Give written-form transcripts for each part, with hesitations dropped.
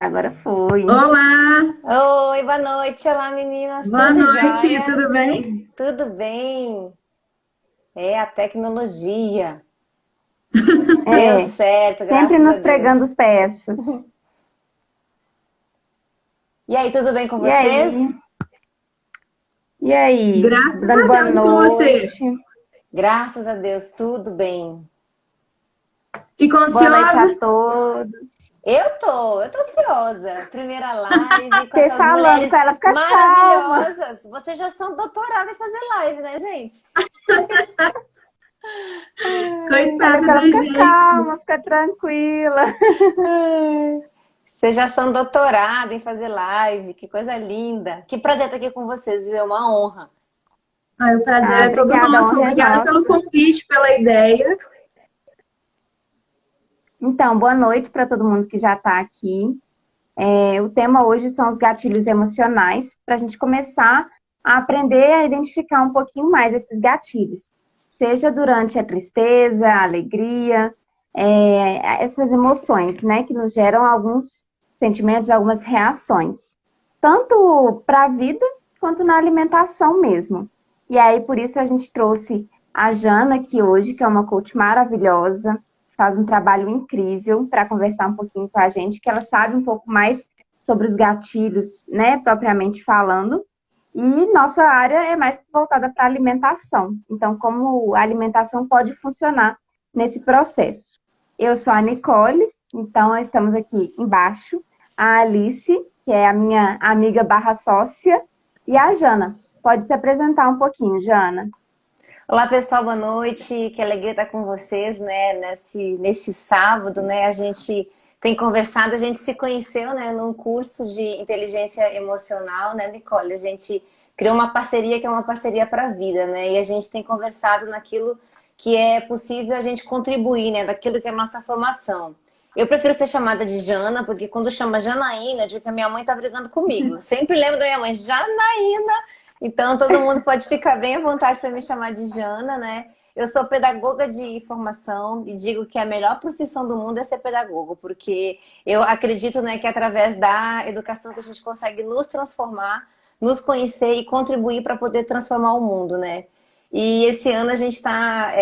Agora foi. Olá, Oi, boa noite. Olá, meninas. boa Tudo noite, jóia? tudo bem? Tudo bem? É a tecnologia. Deu É, certo, sempre graças a nos Deus. pregando peças. E aí, tudo bem com E aí? vocês? E aí? Graças Dando a boa Deus e com você. noite. Graças a Deus, tudo bem. Ficou Boa noite a ansiosa? todos. Eu tô ansiosa. Primeira live com Fiquei essas falando mulheres com ela, fica calma. maravilhosas. Vocês já são doutoradas em fazer live, né, gente? Falei Coitada com ela, da fica gente. calma, fica tranquila. Vocês já são doutoradas em fazer live. Que coisa linda. Que prazer estar aqui com vocês, viu? É uma honra. Ai, o prazer Ah, é todo obrigada, a nosso. honra é Obrigada pelo nossa. convite, pela ideia. Então, boa noite para todo mundo que já está aqui. O tema hoje são os gatilhos emocionais, para a gente começar a aprender a identificar um pouquinho mais esses gatilhos, seja durante a tristeza, a alegria, essas emoções, né, que nos geram alguns sentimentos, algumas reações, tanto para a vida quanto na alimentação mesmo. E aí, por isso, a gente trouxe a Jana aqui hoje, que é uma coach maravilhosa, faz um trabalho incrível para conversar um pouquinho com a gente, que ela sabe um pouco mais sobre os gatilhos, né, propriamente falando. E nossa área é mais voltada para a alimentação. Então, como a alimentação pode funcionar nesse processo. Eu sou a Nicole, então estamos aqui embaixo. A Alice, que é a minha amiga barra sócia, e a Jana. Pode se apresentar um pouquinho, Jana. Olá, pessoal, boa noite. Que alegria estar com vocês, né? Nesse sábado, né? A gente tem conversado, a gente se conheceu, né? Num curso de inteligência emocional, né, Nicole? A gente criou uma parceria que é uma parceria para a vida, né? E a gente tem conversado naquilo que é possível a gente contribuir, né? Daquilo que é a nossa formação. Eu prefiro ser chamada de Jana, porque quando chama Janaína, eu digo que a minha mãe tá brigando comigo. Eu sempre lembro da minha mãe, Janaína. Então, todo mundo pode ficar bem à vontade para me chamar de Jana, né? Eu sou pedagoga de formação e digo que a melhor profissão do mundo é ser pedagogo, porque eu acredito, né, que através da educação que a gente consegue nos transformar, nos conhecer e contribuir para poder transformar o mundo, né? E esse ano a gente está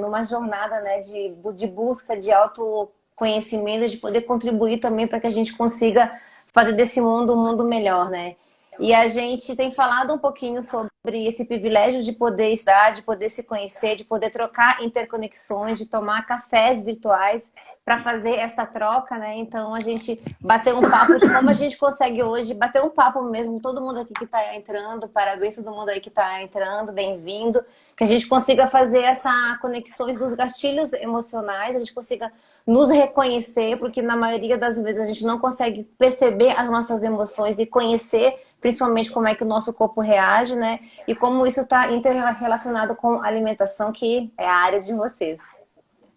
numa jornada, né, de busca de autoconhecimento, de poder contribuir também para que a gente consiga fazer desse mundo um mundo melhor, né? E a gente tem falado um pouquinho sobre esse privilégio de poder estudar, de poder se conhecer, de poder trocar interconexões, de tomar cafés virtuais para fazer essa troca, né? Então a gente bateu um papo de como a gente consegue hoje bater um papo mesmo, todo mundo aqui que está entrando, parabéns todo mundo aí que está entrando, bem-vindo, que a gente consiga fazer essa conexões dos gatilhos emocionais, a gente consiga nos reconhecer, porque na maioria das vezes a gente não consegue perceber as nossas emoções e conhecer principalmente como é que o nosso corpo reage, né? E como isso está interrelacionado com a alimentação, que é a área de vocês.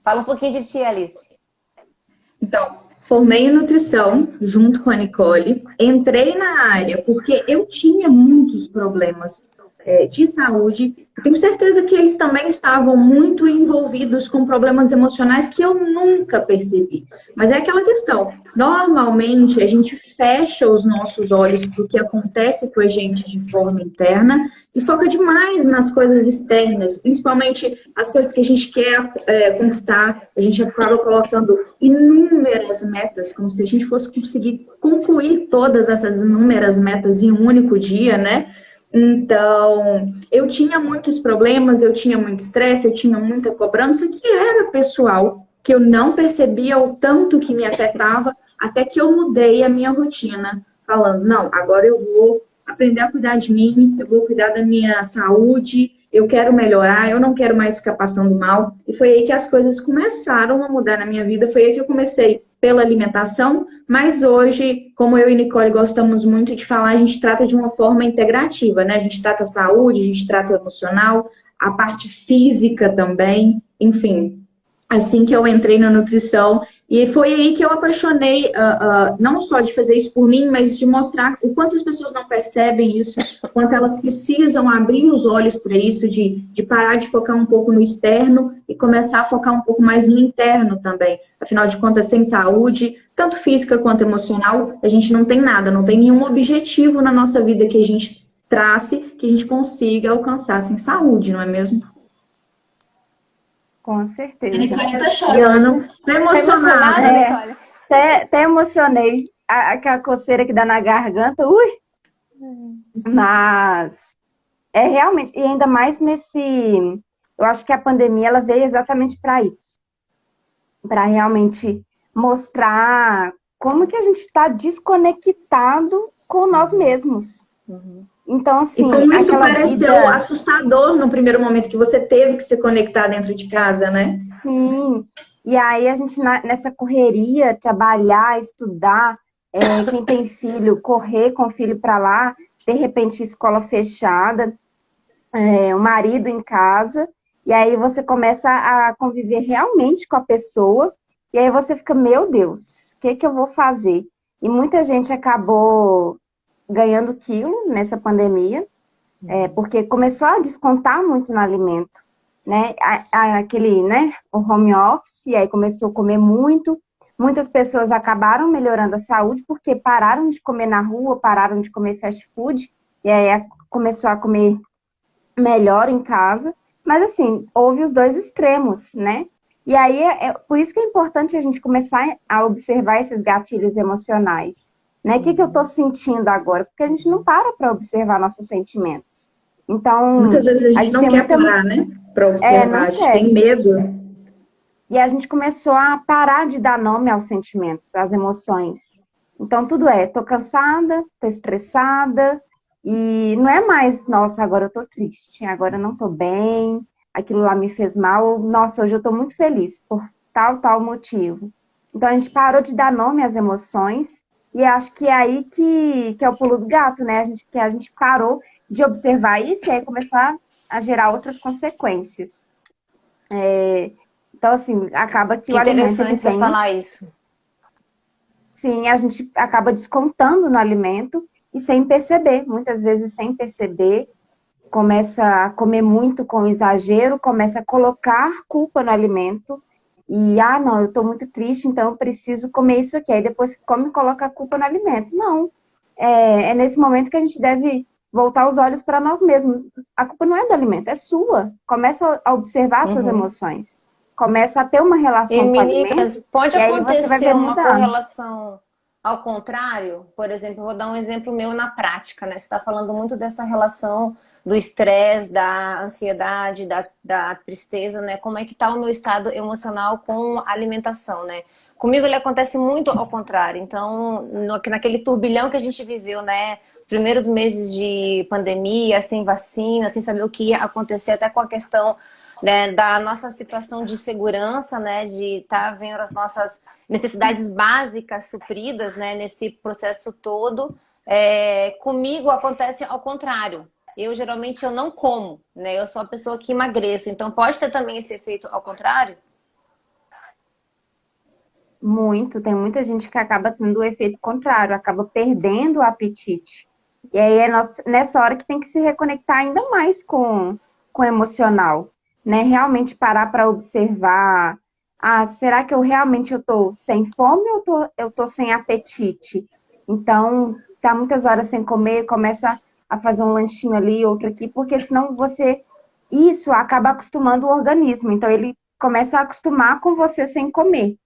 Fala um pouquinho de ti, Alice. Então, formei em nutrição junto com a Nicole. Entrei na área porque eu tinha muitos problemas de saúde. Eu tenho certeza que eles também estavam muito envolvidos com problemas emocionais que eu nunca percebi. Mas é aquela questão. Normalmente, a gente fecha os nossos olhos para o que acontece com a gente de forma interna e foca demais nas coisas externas, principalmente as coisas que a gente quer conquistar. A gente acaba colocando inúmeras metas, como se a gente fosse conseguir concluir todas essas inúmeras metas em um único dia, né? Então, eu tinha muitos problemas, eu tinha muito estresse, eu tinha muita cobrança que era pessoal, que eu não percebia o tanto que me afetava, até que eu mudei a minha rotina, falando, não, agora eu vou aprender a cuidar de mim, eu vou cuidar da minha saúde, eu quero melhorar, eu não quero mais ficar passando mal. E foi aí que as coisas começaram a mudar na minha vida, foi aí que eu comecei pela alimentação, mas hoje, como eu e Nicole gostamos muito de falar, a gente trata de uma forma integrativa, né? A gente trata a saúde, a gente trata o emocional, a parte física também, enfim. Assim que eu entrei na nutrição, E foi aí que eu apaixonei, não só de fazer isso por mim, mas de mostrar o quanto as pessoas não percebem isso, o quanto elas precisam abrir os olhos para isso, de parar de focar um pouco no externo e começar a focar um pouco mais no interno também. Afinal de contas, sem saúde, tanto física quanto emocional, a gente não tem nada, não tem nenhum objetivo na nossa vida que a gente trace, que a gente consiga alcançar sem saúde, não é mesmo? Com A certeza. Nicole tá chorando, tá emocionada. Nicole? Até emocionei. Aquela coceira que dá na garganta, ui! Mas é realmente, e ainda mais nesse. Eu acho que a pandemia ela veio exatamente para isso, para realmente mostrar como que a gente está desconectado com nós mesmos. Então, assim, E como isso aquela pareceu vida... assustador no primeiro momento que você teve que se conectar dentro de casa, né? Sim. E aí a gente nessa correria, trabalhar, estudar, quem tem filho, correr com o filho para lá, de repente escola fechada, o marido em casa, e aí você começa a conviver realmente com a pessoa, e aí você fica, meu Deus, o que que eu vou fazer? E muita gente acabou ganhando quilo nessa pandemia, porque começou a descontar muito no alimento, né? Aquele, né? O home office, e aí começou a comer muito. Muitas pessoas acabaram melhorando a saúde porque pararam de comer na rua, pararam de comer fast food, e aí começou a comer melhor em casa. Mas assim, houve os dois extremos, né? E aí por isso que é importante a gente começar a observar esses gatilhos emocionais. Né? O que que eu estou sentindo agora? Porque a gente não para observar nossos sentimentos. Então, Muitas vezes a a gente gente não tem quer muita... parar, né? Para observar, não a gente quer. tem medo. E a gente começou a parar de dar nome aos sentimentos, às emoções. Então, tudo tô cansada, tô estressada, e não é mais, nossa, agora eu tô triste, agora eu não tô bem, aquilo lá me fez mal, nossa, hoje eu tô muito feliz por tal motivo. Então, a gente parou de dar nome às emoções, e acho que é aí que é o pulo do gato, né? Que a gente parou de observar isso, e aí começou a gerar outras consequências. Então, assim, acaba que Que o alimento ele interessante você vem... falar isso. Sim, a gente acaba descontando no alimento e sem perceber. Muitas vezes sem perceber, começa a comer muito com exagero, começa a colocar culpa no alimento. E, não, eu tô muito triste, então eu preciso comer isso aqui. Aí depois que come, coloca a culpa no alimento. Não. É nesse momento que a gente deve voltar os olhos para nós mesmos. A culpa não é do alimento, é sua. Começa a observar as suas emoções. Começa a ter uma E relação com o alimento, meninas, pode e aí você vai ver acontecer uma mudar. correlação ao contrário? Por exemplo, eu vou dar um exemplo meu na prática, né? Você está falando muito dessa relação do estresse, da ansiedade, da tristeza, né? Como é que está o meu estado emocional com a alimentação, né? Comigo ele acontece muito ao contrário. Então, naquele turbilhão que a gente viveu, né? Os primeiros meses de pandemia, sem vacina, sem saber o que ia acontecer, até com a questão, né, da nossa situação de segurança, né, de estar vendo as nossas necessidades básicas supridas, né, nesse processo todo. Comigo acontece ao contrário. Eu geralmente eu não como, né, eu sou a pessoa que emagreço. Então pode ter também esse efeito ao contrário? Muito, tem muita gente que acaba tendo o efeito contrário, acaba perdendo o apetite. E aí é nessa hora que tem que se reconectar ainda mais com o emocional, né? Realmente parar para observar, será que eu realmente estou sem fome ou eu tô sem apetite? Então, tá muitas horas sem comer, começa a fazer um lanchinho ali, outro aqui, porque senão isso acaba acostumando o organismo. Então, ele começa a acostumar com você sem comer.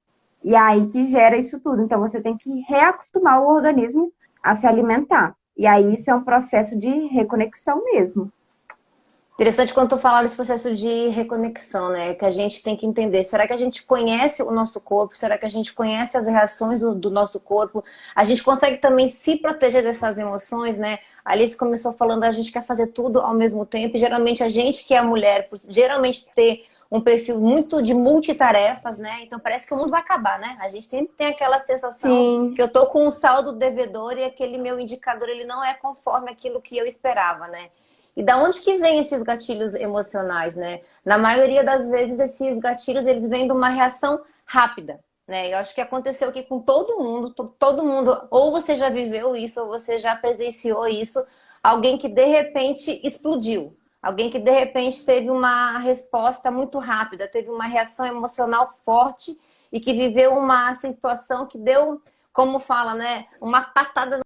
E aí que gera isso tudo. Então, você tem que reacostumar o organismo a se alimentar. E aí, isso é um processo de reconexão mesmo. Interessante quando tu fala desse processo de reconexão, né? Que a gente tem que entender. Será que a gente conhece o nosso corpo? Será que a gente conhece as reações do nosso corpo? A gente consegue também se proteger dessas emoções, né? A Alice começou falando, a gente quer fazer tudo ao mesmo tempo. E geralmente a gente que é mulher, geralmente ter um perfil muito de multitarefas, né? Então parece que o mundo vai acabar, né? A gente sempre tem aquela sensação Sim. que eu tô com um saldo devedor e aquele meu indicador ele não é conforme aquilo que eu esperava, né? E da onde que vem esses gatilhos emocionais, né? Na maioria das vezes esses gatilhos eles vêm de uma reação rápida. né? Eu acho que aconteceu aqui com todo mundo, todo mundo, ou você já viveu isso, ou você já presenciou isso, alguém que de repente explodiu, alguém que de repente teve uma resposta muito rápida, teve uma reação emocional forte e que viveu uma situação que deu, como fala, né, uma patada.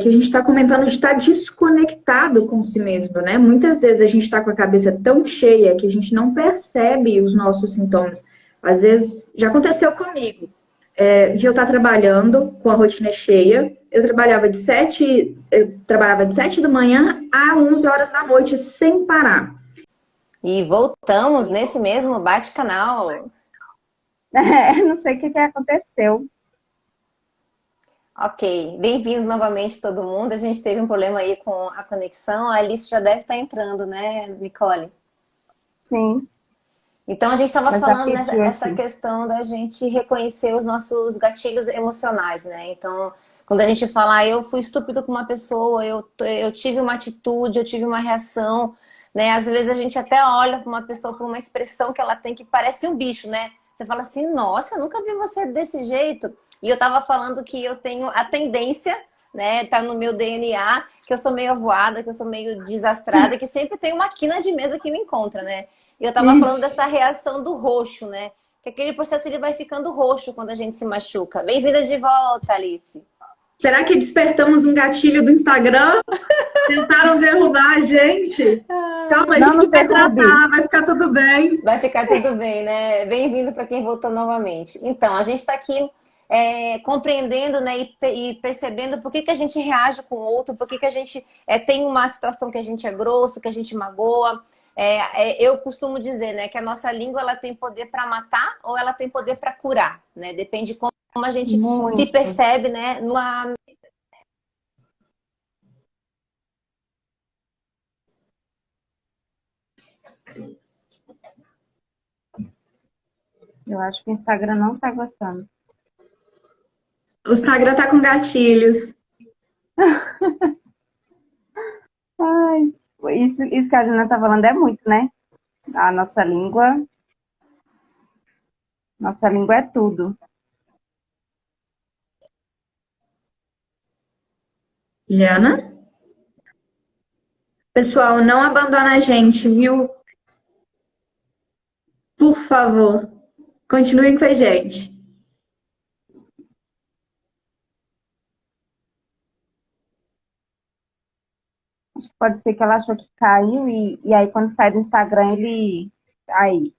Que a gente está comentando de estar desconectado com si mesmo, né? Muitas vezes a gente está com a cabeça tão cheia que a gente não percebe os nossos sintomas. Às vezes, já aconteceu comigo, de eu estar trabalhando com a rotina cheia, eu trabalhava de 7 da manhã a 11 horas da noite, sem parar. E voltamos nesse mesmo bate-canal. Não sei o que aconteceu. Ok, bem-vindos novamente todo mundo. A gente teve um problema aí com a conexão. A Alice já deve estar entrando, né, Nicole? Sim, Então a gente estava mas já falando pediu essa aqui. questão da gente reconhecer os nossos gatilhos emocionais, né? Então, quando a gente fala, eu fui estúpido com uma pessoa, eu tive uma atitude, eu tive uma reação, né? Às vezes a gente até olha para uma pessoa por uma expressão que ela tem que parece um bicho, né? Você fala assim, nossa, eu nunca vi você desse jeito. E eu estava falando que eu tenho a tendência, né? Tá no meu DNA, que eu sou meio avoada, que eu sou meio desastrada, que sempre tem uma quina de mesa que me encontra, né? E eu tava falando Ixi, dessa reação do roxo, né? Que aquele processo ele vai ficando roxo quando a gente se machuca. Bem-vindas de volta, Alice. Será que despertamos um gatilho do Instagram? Tentaram derrubar a gente? Calma, a não gente nos vai derrube. tratar, vai ficar tudo bem. Vai ficar tudo bem, né? Bem-vindo para quem voltou novamente. Então, a gente está aqui compreendendo, né, e percebendo por que, que a gente reage com o outro, por que, que a gente tem uma situação que a gente é grosso, que a gente magoa. Eu costumo dizer, né, que a nossa língua ela tem poder para matar ou ela tem poder para curar, né? Depende de como a gente se Muito. percebe, né, numa. Eu acho que o Instagram não tá gostando. O Instagram tá com gatilhos. Ai, isso que a Jana tá falando é muito, né? A nossa língua é tudo. Jana? Pessoal, não abandona a gente, viu? Por favor, continuem com a gente. Pode ser que ela achou que caiu e aí quando sai do Instagram ele. Aí.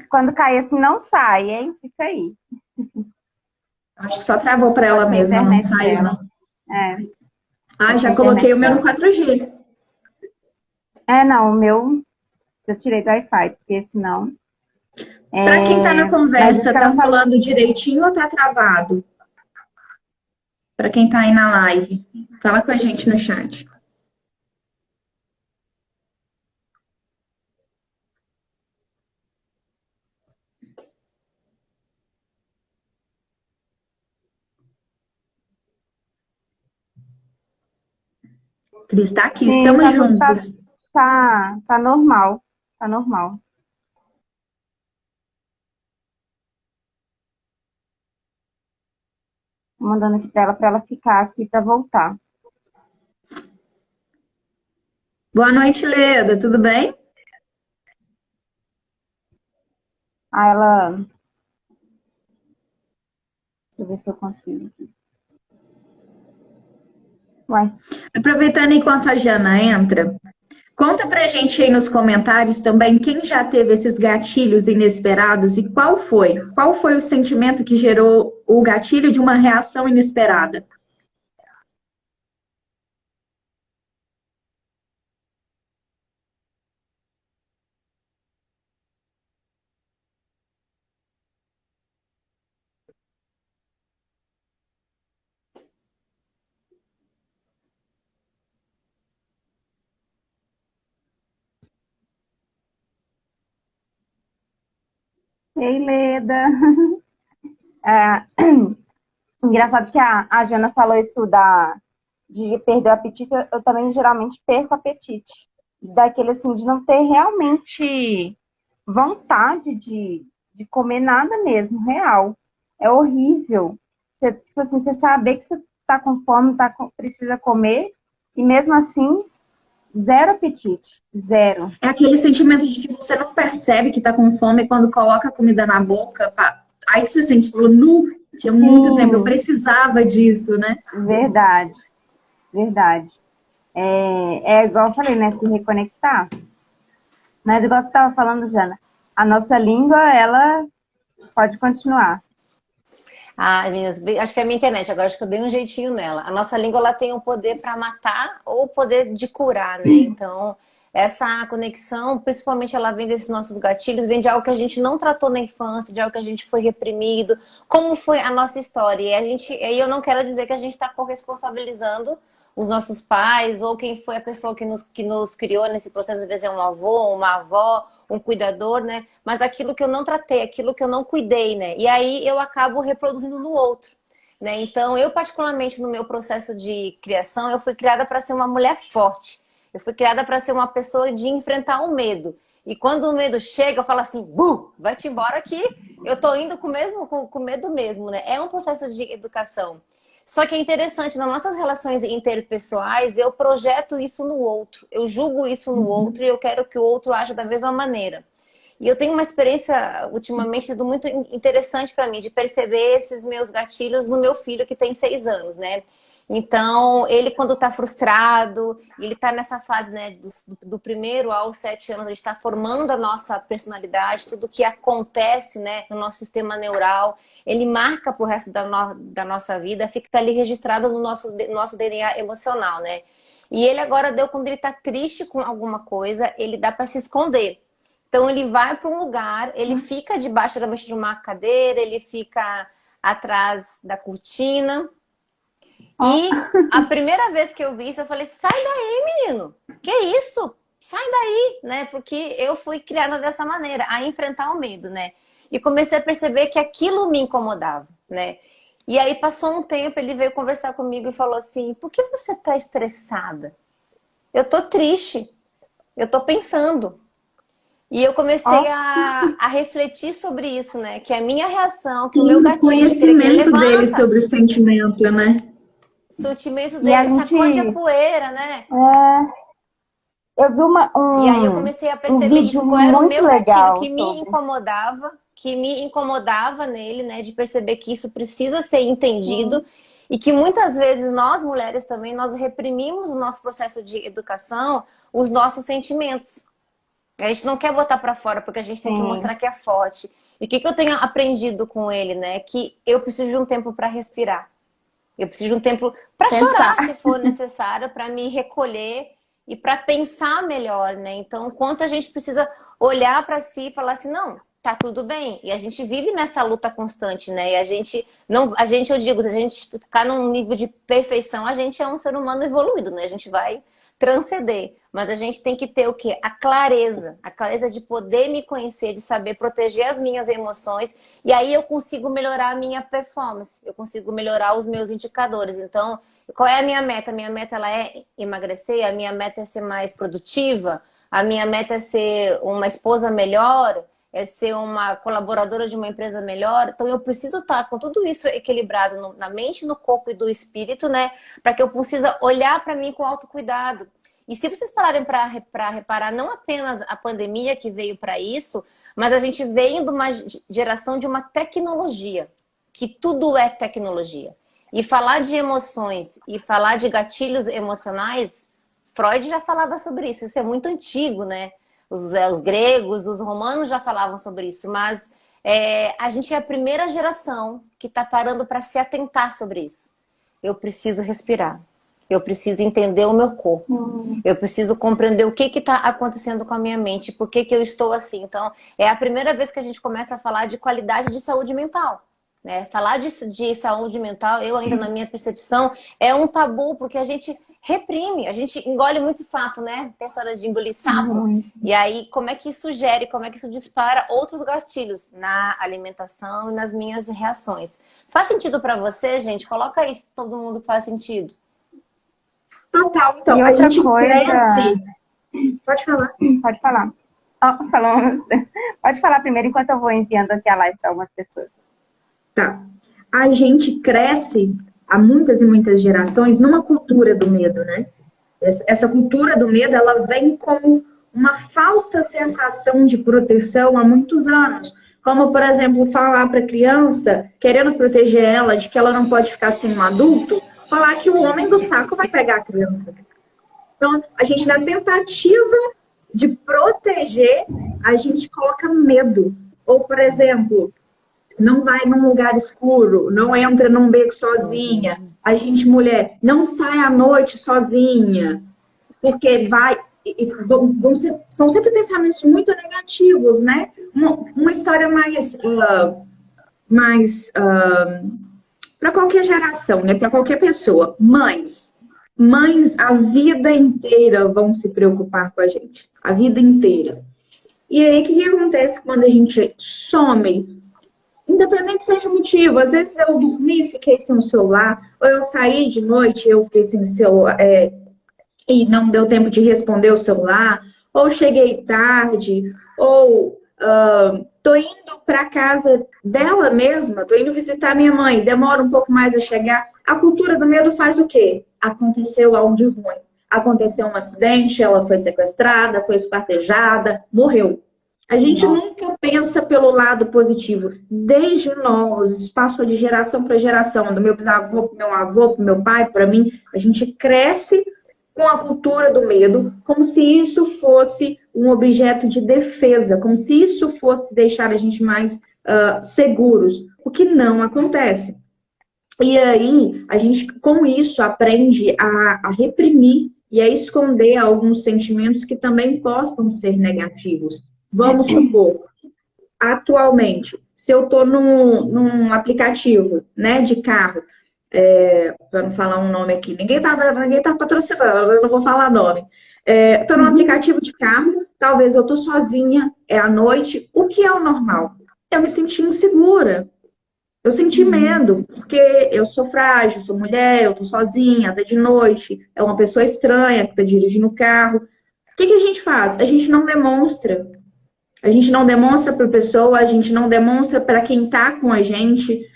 Quando cai assim, não sai, hein? Fica aí. Acho que só travou para ela Pode ser a mesma, não internet saiu, dela. não. É, Ah, pode ser a já coloquei internet o meu no dela. 4G. Não, o meu eu tirei do Wi-Fi, porque senão. Para quem tá na Mas isso conversa, que tá ela falou. rolando direitinho ou tá travado? Para quem tá aí na live, fala com a gente no chat. Cris tá aqui, Sim, estamos tá tudo juntos. tá normal. Tá normal. Tô mandando aqui pra ela ficar aqui pra voltar. Boa noite, Leda, tudo bem? Aí ela. Deixa eu ver se eu consigo. Uai. Aproveitando enquanto a Jana entra, conta pra gente aí nos comentários também quem já teve esses gatilhos inesperados e qual foi? Qual foi o sentimento que gerou o gatilho de uma reação inesperada? Ei, Leda. É, Engraçado que a Jana falou isso de perder o apetite, eu também geralmente perco o apetite. Daquele assim, de não ter realmente vontade de comer nada mesmo, real. É horrível. Você, tipo assim, você saber que você tá com fome, precisa comer, e mesmo assim, zero apetite. Zero. É aquele sentimento de que você não percebe que tá com fome quando coloca a comida na boca. Aí que você sente, falou, nu, tinha muito tempo, eu Sim, precisava disso, né? verdade, verdade. É igual eu falei, né? Se reconectar. Mas igual você estava falando, Jana, a nossa língua, ela pode continuar. Ah, meninas, acho que é a minha internet, agora acho que eu dei um jeitinho nela. A nossa língua ela tem o poder para matar ou o poder de curar, né? Então, essa conexão, principalmente ela vem desses nossos gatilhos, vem de algo que a gente não tratou na infância, de algo que a gente foi reprimido, como foi a nossa história. E aí eu não quero dizer que a gente está corresponsabilizando os nossos pais ou quem foi a pessoa que nos criou nesse processo, às vezes é um avô, uma avó, um cuidador, né? Mas aquilo que eu não tratei, aquilo que eu não cuidei, né? E aí eu acabo reproduzindo no outro, né? Então, eu particularmente no meu processo de criação, eu fui criada para ser uma mulher forte. Eu fui criada para ser uma pessoa de enfrentar o medo. E quando o medo chega, eu falo assim, vai-te embora que eu tô indo com medo mesmo, né? É um processo de educação. Só que é interessante, nas nossas relações interpessoais, eu projeto isso no outro, eu julgo isso no outro e eu quero que o outro aja da mesma maneira. E eu tenho uma experiência, ultimamente, sido muito interessante para mim, de perceber esses meus gatilhos no meu filho, que tem 6 anos, né? Então, ele quando está frustrado, ele está nessa fase, né, do primeiro aos 7 anos, a gente está formando a nossa personalidade, tudo que acontece, né, no nosso sistema neural, ele marca pro resto da nossa vida, fica ali registrado no nosso DNA emocional, né? E ele agora quando ele está triste com alguma coisa, ele dá para se esconder. Então, ele vai para um lugar, ele fica debaixo geralmente de uma cadeira, ele fica atrás da cortina. E a primeira vez que eu vi isso, eu falei, sai daí, menino! Que isso? Sai daí, né? Porque eu fui criada dessa maneira, a enfrentar o medo, né? E comecei a perceber que aquilo me incomodava, né? E aí passou um tempo, ele veio conversar comigo e falou assim, por que você tá estressada? Eu tô triste, eu tô pensando. E eu comecei a refletir sobre isso, né? Que a minha reação, que o meu E o gatilho de querer que ele conhecimento dele levanta. sobre o sentimento, né? O sentimento E a dele gente, sacode a poeira, né? eu vi E aí eu comecei a um perceber vídeo isso, qual era o muito meu gatilho legal sobre. que me incomodava nele, né? De perceber que isso precisa ser entendido e que muitas vezes nós, mulheres também, nós reprimimos o nosso processo de educação, os nossos sentimentos. A gente não quer botar pra fora porque a gente tem que Sim, mostrar que é forte. E o que eu tenho aprendido com ele, né? Que eu preciso de um tempo para respirar. Eu preciso de um tempo para chorar, pensar. se for necessário, para me recolher e para pensar melhor, né? Então, quanto a gente precisa olhar para si e falar assim, não, tá tudo bem. E a gente vive nessa luta constante, né? E a gente não, eu digo, se a gente ficar num nível de perfeição, a gente é um ser humano evoluído, né? A gente vai transcender, mas a gente tem que ter o quê? A clareza de poder me conhecer, de saber proteger as minhas emoções, e aí eu consigo melhorar a minha performance, eu consigo melhorar os meus indicadores. Então, qual é a minha meta? Minha meta ela é emagrecer, a minha meta é ser mais produtiva, a minha meta é ser uma esposa melhor, é ser uma colaboradora de uma empresa melhor. Então eu preciso estar com tudo isso equilibrado na mente, no corpo e do espírito, né? Para que eu consiga olhar para mim com autocuidado. E se vocês pararem para reparar, não apenas a pandemia que veio para isso, mas a gente vem de uma geração de uma tecnologia, que tudo é tecnologia. E falar de emoções e falar de gatilhos emocionais, Freud já falava sobre isso é muito antigo, né? Os gregos, os romanos já falavam sobre isso, mas a gente é a primeira geração que está parando para se atentar sobre isso. Eu preciso respirar, eu preciso entender o meu corpo, eu preciso compreender o que está acontecendo com a minha mente, por que eu estou assim. Então, é a primeira vez que a gente começa a falar de qualidade de saúde mental. Né? Falar de saúde mental, eu ainda na minha percepção, é um tabu, porque a gente reprime. A gente engole muito sapo, né? Tem essa hora de engolir sapo. E aí, como é que isso gere, como é que isso dispara outros gatilhos na alimentação e nas minhas reações? Faz sentido para você, gente? Coloca aí se todo mundo faz sentido. Total. Então, a gente cresce... Pode falar. Pode falar. Pode falar primeiro, enquanto eu vou enviando aqui a live para algumas pessoas. Tá. A gente cresce há muitas e muitas gerações numa cultura do medo, né? Essa cultura do medo, ela vem como uma falsa sensação de proteção há muitos anos. Como, por exemplo, falar para a criança, querendo proteger ela de que ela não pode ficar sem um adulto, falar que o homem do saco vai pegar a criança. Então, a gente, na tentativa de proteger, a gente coloca medo. Ou, por exemplo, não vai num lugar escuro, não entra num beco sozinha. A gente, mulher, não sai à noite sozinha, porque são sempre pensamentos muito negativos, né? Uma história mais para qualquer geração, né? Para qualquer pessoa. Mães a vida inteira vão se preocupar com a gente. A vida inteira. E aí, o que acontece quando a gente some? Independente seja o motivo. Às vezes eu dormi e fiquei sem o celular. Ou eu saí de noite e eu fiquei sem o celular. E não deu tempo de responder o celular. Ou cheguei tarde. Ou tô indo para casa dela mesma. Tô indo visitar minha mãe. Demora um pouco mais a chegar. A cultura do medo faz o quê? Aconteceu algo de ruim. Aconteceu um acidente, ela foi sequestrada, foi esquartejada, morreu. A gente nunca pensa pelo lado positivo. Desde nós, passou de geração para geração, do meu bisavô para o meu avô, para o meu pai, para mim, a gente cresce com a cultura do medo, como se isso fosse um objeto de defesa, como se isso fosse deixar a gente mais seguros, o que não acontece. E aí, a gente, com isso, aprende a reprimir e a esconder alguns sentimentos que também possam ser negativos. Vamos supor, atualmente, se eu estou num aplicativo, né, de carro, para não falar um nome aqui, ninguém tá patrocinando, eu não vou falar nome. Estou num aplicativo de carro, talvez eu estou sozinha, é à noite, o que é o normal? Eu me senti insegura. Eu senti medo, porque eu sou frágil, sou mulher, eu tô sozinha, tá de noite, é uma pessoa estranha que tá dirigindo o carro. O que a gente faz? A gente não demonstra. A gente não demonstra para a pessoa, a gente não demonstra para quem tá com a gente,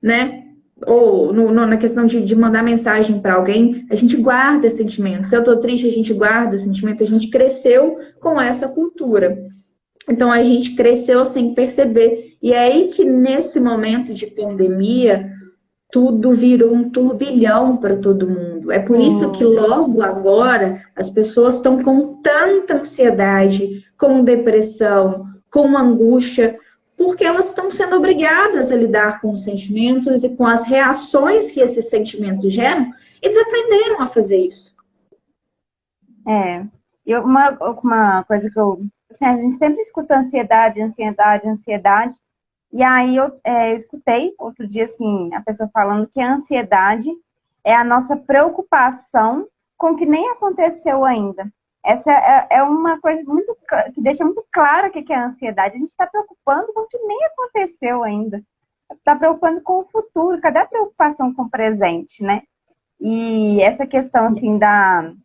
né? Ou na questão de mandar mensagem para alguém, a gente guarda esse sentimento. Se eu tô triste, a gente guarda esse sentimento. A gente cresceu com essa cultura. Então, a gente cresceu sem perceber. E é aí que, nesse momento de pandemia, tudo virou um turbilhão para todo mundo. É por isso que, logo agora, as pessoas estão com tanta ansiedade, com depressão, com angústia, porque elas estão sendo obrigadas a lidar com os sentimentos e com as reações que esses sentimentos geram, e desaprenderam a fazer isso. Uma coisa que eu... Assim, a gente sempre escuta ansiedade. E aí eu escutei outro dia, assim, a pessoa falando que a ansiedade é a nossa preocupação com o que nem aconteceu ainda. Essa é uma coisa que deixa muito clara o que é a ansiedade. A gente está preocupando com o que nem aconteceu ainda. Está preocupando com o futuro. Cadê a preocupação com o presente, né? E essa questão, assim, da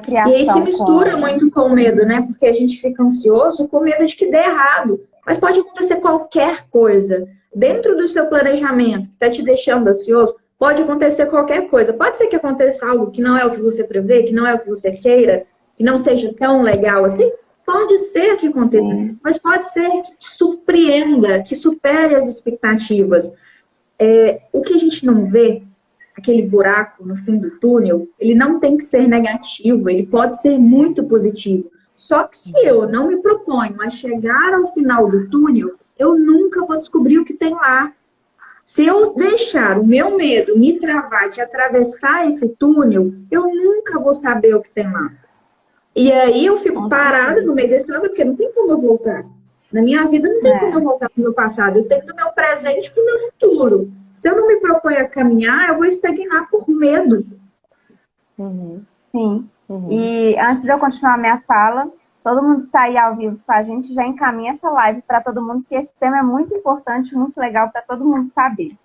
criação. E aí se mistura muito com o medo, né? Porque a gente fica ansioso com medo de que dê errado. Mas pode acontecer qualquer coisa. Dentro do seu planejamento, que está te deixando ansioso, pode acontecer qualquer coisa. Pode ser que aconteça algo que não é o que você prevê, que não é o que você queira, que não seja tão legal assim. Pode ser que aconteça, mas pode ser que te surpreenda, que supere as expectativas. O que a gente não vê, aquele buraco no fim do túnel, ele não tem que ser negativo, ele pode ser muito positivo. Só que se eu não me proponho a chegar ao final do túnel, eu nunca vou descobrir o que tem lá. Se eu deixar o meu medo me travar de atravessar esse túnel, eu nunca vou saber o que tem lá. E aí eu fico parada no meio da estrada, porque não tem como eu voltar. Na minha vida não tem como eu voltar para o meu passado. Eu tenho do meu presente para o meu futuro. Se eu não me proponho a caminhar, eu vou estagnar por medo. Uhum. Sim. Uhum. E antes de eu continuar a minha fala, todo mundo que está aí ao vivo com a gente já encaminha essa live para todo mundo, porque esse tema é muito importante, muito legal para todo mundo saber.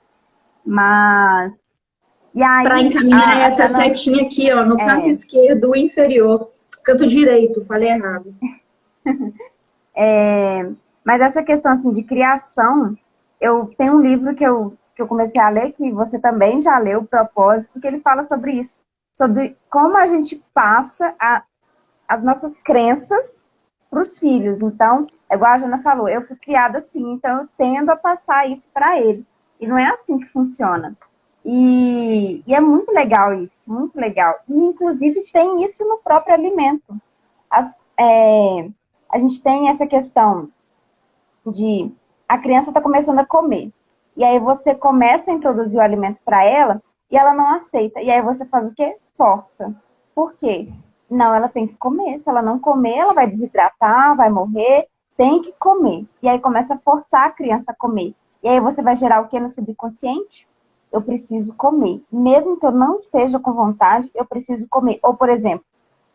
Mas, e Para aí, encaminhar essa Fernanda, setinha aqui, ó, no canto esquerdo inferior, canto direito, falei errado. mas essa questão assim de criação, eu tenho um livro que eu comecei a ler, que você também já leu, o Propósito, que ele fala sobre isso, sobre como a gente passa as nossas crenças para os filhos. Então, é igual a Jana falou, eu fui criada assim, então eu tendo a passar isso para ele. E não é assim que funciona. E é muito legal isso, muito legal. E, inclusive, tem isso no próprio alimento. A gente tem essa questão de a criança está começando a comer. E aí você começa a introduzir o alimento para ela e ela não aceita. E aí você faz o quê? Força. Por quê? Não, ela tem que comer. Se ela não comer, ela vai desidratar, vai morrer. Tem que comer. E aí começa a forçar a criança a comer. E aí você vai gerar o quê no subconsciente? Eu preciso comer. Mesmo que eu não esteja com vontade, eu preciso comer. Ou, por exemplo,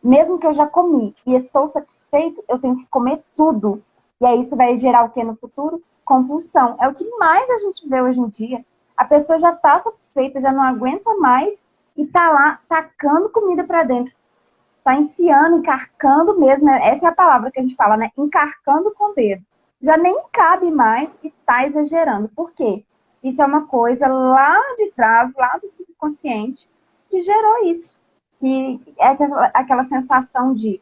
mesmo que eu já comi e estou satisfeito, eu tenho que comer tudo. E aí isso vai gerar o que no futuro? Compulsão. É o que mais a gente vê hoje em dia. A pessoa já está satisfeita, já não aguenta mais e está lá tacando comida para dentro. Está enfiando, encarcando mesmo. Essa é a palavra que a gente fala, né? Encarcando com o dedo. Já nem cabe mais e está exagerando. Por quê? Isso é uma coisa lá de trás, lá do subconsciente, que gerou isso. Que é aquela sensação de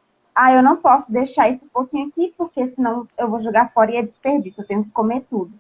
eu não posso deixar esse pouquinho aqui, porque senão eu vou jogar fora e é desperdício, eu tenho que comer tudo.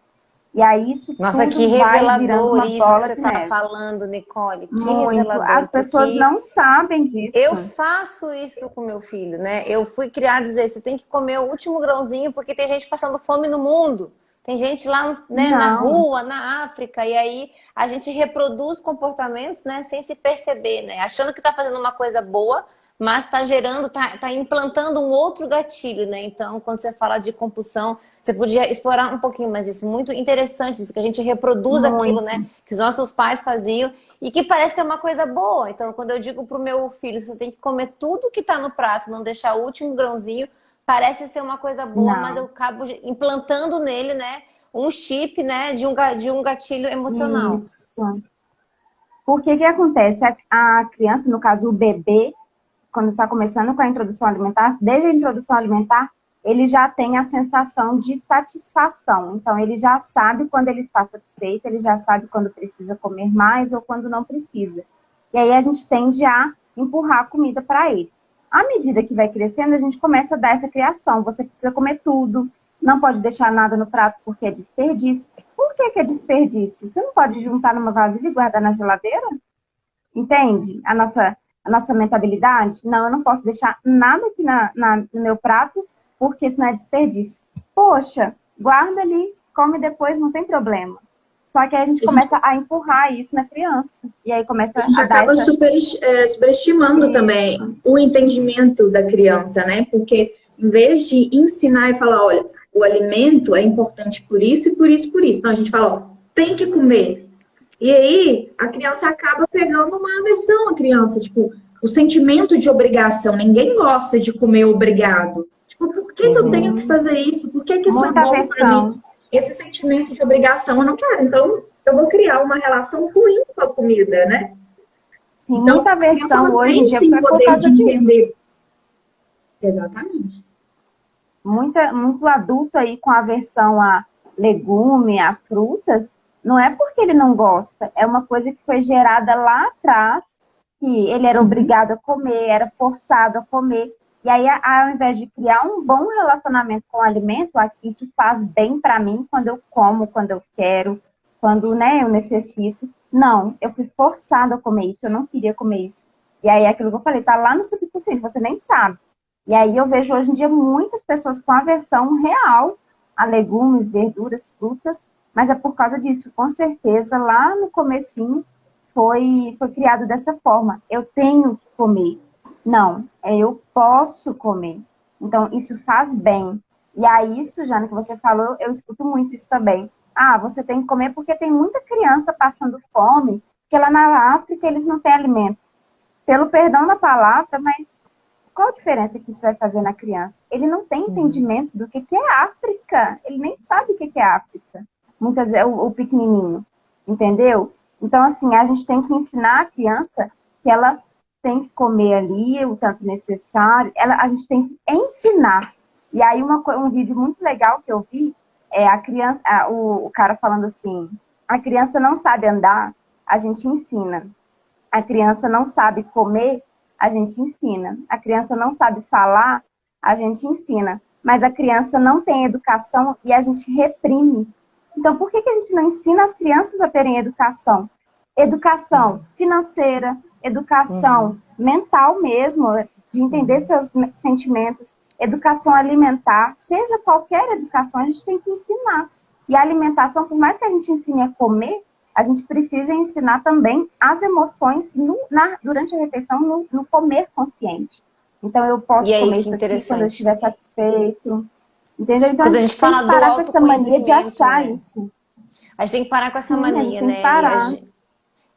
E aí isso Nossa, tudo que vai virando revelador uma isso que bola você de está neve. falando, Nicole. Que Muito. revelador, As pessoas porque não sabem disso. eu faço isso com meu filho, né? Eu fui criada a dizer, você tem que comer o último grãozinho, porque tem gente passando fome no mundo. Tem gente lá, né, na Não. rua, na África, e aí a gente reproduz comportamentos, né, sem se perceber, né? Achando que está fazendo uma coisa boa, mas está gerando, tá implantando um outro gatilho, né? Então, quando você fala de compulsão, você podia explorar um pouquinho mais isso. Muito interessante isso, que a gente reproduz aquilo, Muito. né? Que os nossos pais faziam e que parece ser uma coisa boa. Então, quando eu digo pro meu filho, você tem que comer tudo que está no prato, não deixar o último grãozinho, parece ser uma coisa boa, mas eu Não. acabo implantando nele, né, um chip, né, de um gatilho emocional. Isso. Porque que acontece? A criança, no caso o bebê, quando está começando com a introdução alimentar, desde a introdução alimentar, ele já tem a sensação de satisfação. Então, ele já sabe quando ele está satisfeito, ele já sabe quando precisa comer mais ou quando não precisa. E aí a gente tende a empurrar a comida para ele. À medida que vai crescendo, a gente começa a dar essa criação. Você precisa comer tudo, não pode deixar nada no prato porque é desperdício. Por que é desperdício? Você não pode juntar numa vasilha e guardar na geladeira? Entende? A nossa mentabilidade? Não, eu não posso deixar nada aqui no meu prato, porque senão é desperdício. Poxa, guarda ali, come depois, não tem problema. Só que aí a gente começa a empurrar isso na criança. E aí começa A gente a dar acaba essa... subestimando também o entendimento da criança, né? Porque em vez de ensinar e falar, olha, o alimento é importante por isso e por isso e por isso. Então a gente fala, ó, tem que comer. E aí a criança acaba pegando uma aversão à criança, tipo, o sentimento de obrigação. Ninguém gosta de comer obrigado. Tipo, por que eu tenho que fazer isso? Por que isso é Muita bom para mim? aversão. Esse sentimento de obrigação eu não quero. Então, eu vou criar uma relação ruim com a comida, né? Sim, Então, muita a criança aversão ela hoje em tem dia sim foi por poder de causa disso. entender. Exatamente. Muito adulto aí com aversão a legume, a frutas, não é porque ele não gosta, é uma coisa que foi gerada lá atrás, que ele era obrigado a comer, era forçado a comer. E aí, ao invés de criar um bom relacionamento com o alimento, isso faz bem para mim quando eu como, quando eu quero, quando, né, eu necessito. Não, eu fui forçado a comer isso, eu não queria comer isso. E aí, aquilo que eu falei, tá lá no subconsciente, você nem sabe. E aí eu vejo hoje em dia muitas pessoas com aversão real a legumes, verduras, frutas, mas é por causa disso. Com certeza, lá no comecinho, foi criado dessa forma. Eu tenho que comer. Não, eu posso comer. Então, isso faz bem. E aí, isso, Jana, que você falou, eu escuto muito isso também. Você tem que comer porque tem muita criança passando fome, porque lá na África eles não têm alimento. pelo perdão da palavra, mas qual a diferença que isso vai fazer na criança? Ele não tem entendimento do que é África. Ele nem sabe o que é África. Muitas vezes, o pequenininho, entendeu? Então, assim, a gente tem que ensinar a criança que ela tem que comer ali o tanto necessário. A gente tem que ensinar. E aí, um vídeo muito legal que eu vi, é a criança, o cara falando assim, a criança não sabe andar, a gente ensina. A criança não sabe comer, a gente ensina. A criança não sabe falar, a gente ensina. Mas a criança não tem educação e a gente reprime. Então, por que a gente não ensina as crianças a terem educação? Educação financeira, educação mental mesmo, de entender seus sentimentos, educação alimentar, seja qualquer educação, a gente tem que ensinar. E a alimentação, por mais que a gente ensine a comer, a gente precisa ensinar também as emoções durante a refeição, no comer consciente. Então, eu posso comer isso aqui quando eu estiver satisfeito. Entendeu? Então, quando a gente fala tem que parar com essa mania de achar isso. A gente tem que parar com essa mania, né?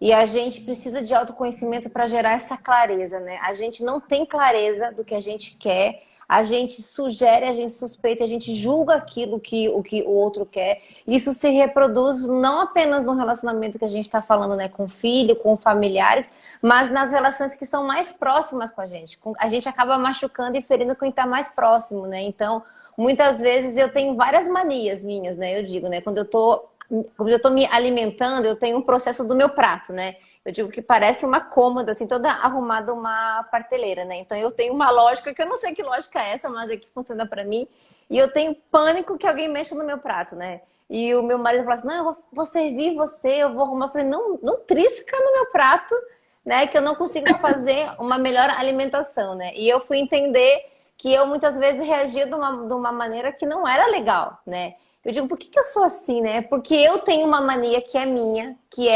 E a gente precisa de autoconhecimento para gerar essa clareza, né? A gente não tem clareza do que a gente quer, a gente sugere, a gente suspeita, a gente julga aquilo que o outro quer. Isso se reproduz não apenas no relacionamento que a gente está falando, né, com o filho, com familiares, mas nas relações que são mais próximas com a gente. A gente acaba machucando e ferindo quem está mais próximo, né? Então, muitas vezes eu tenho várias manias minhas, né? Eu digo, né? Quando eu tô me alimentando, eu tenho um processo do meu prato, né? Eu digo que parece uma cômoda, assim, toda arrumada, uma prateleira, né? Então eu tenho uma lógica, que eu não sei que lógica é essa, mas é que funciona pra mim. E eu tenho pânico que alguém mexa no meu prato, né? E o meu marido fala assim, não, eu vou servir você, eu vou arrumar. Eu falei, não trisca no meu prato, né? Que eu não consigo fazer uma melhor alimentação, né? E eu fui entender que eu muitas vezes reagia de uma maneira que não era legal, né? Eu digo, por que eu sou assim, né? Porque eu tenho uma mania que é minha, que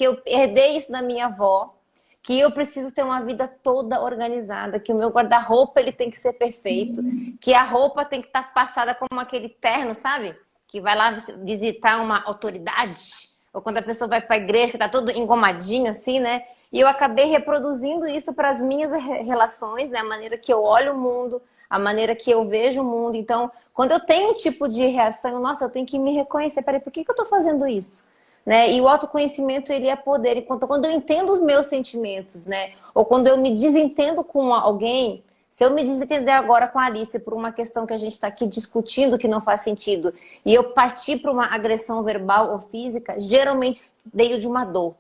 eu herdei isso da minha avó, que eu preciso ter uma vida toda organizada, que o meu guarda-roupa ele tem que ser perfeito, que a roupa tem que estar passada como aquele terno, sabe? Que vai lá visitar uma autoridade, ou quando a pessoa vai para a igreja, que tá todo engomadinho assim, né? E eu acabei reproduzindo isso para as minhas relações, né? A maneira que eu olho o mundo, a maneira que eu vejo o mundo. Então, quando eu tenho um tipo de reação, nossa, eu tenho que me reconhecer. Peraí, por que eu estou fazendo isso? Né? E o autoconhecimento, ele é poder. E quando eu entendo os meus sentimentos, né? Ou quando eu me desentendo com alguém, se eu me desentender agora com a Alice por uma questão que a gente está aqui discutindo que não faz sentido, e eu partir para uma agressão verbal ou física, geralmente veio de uma dor.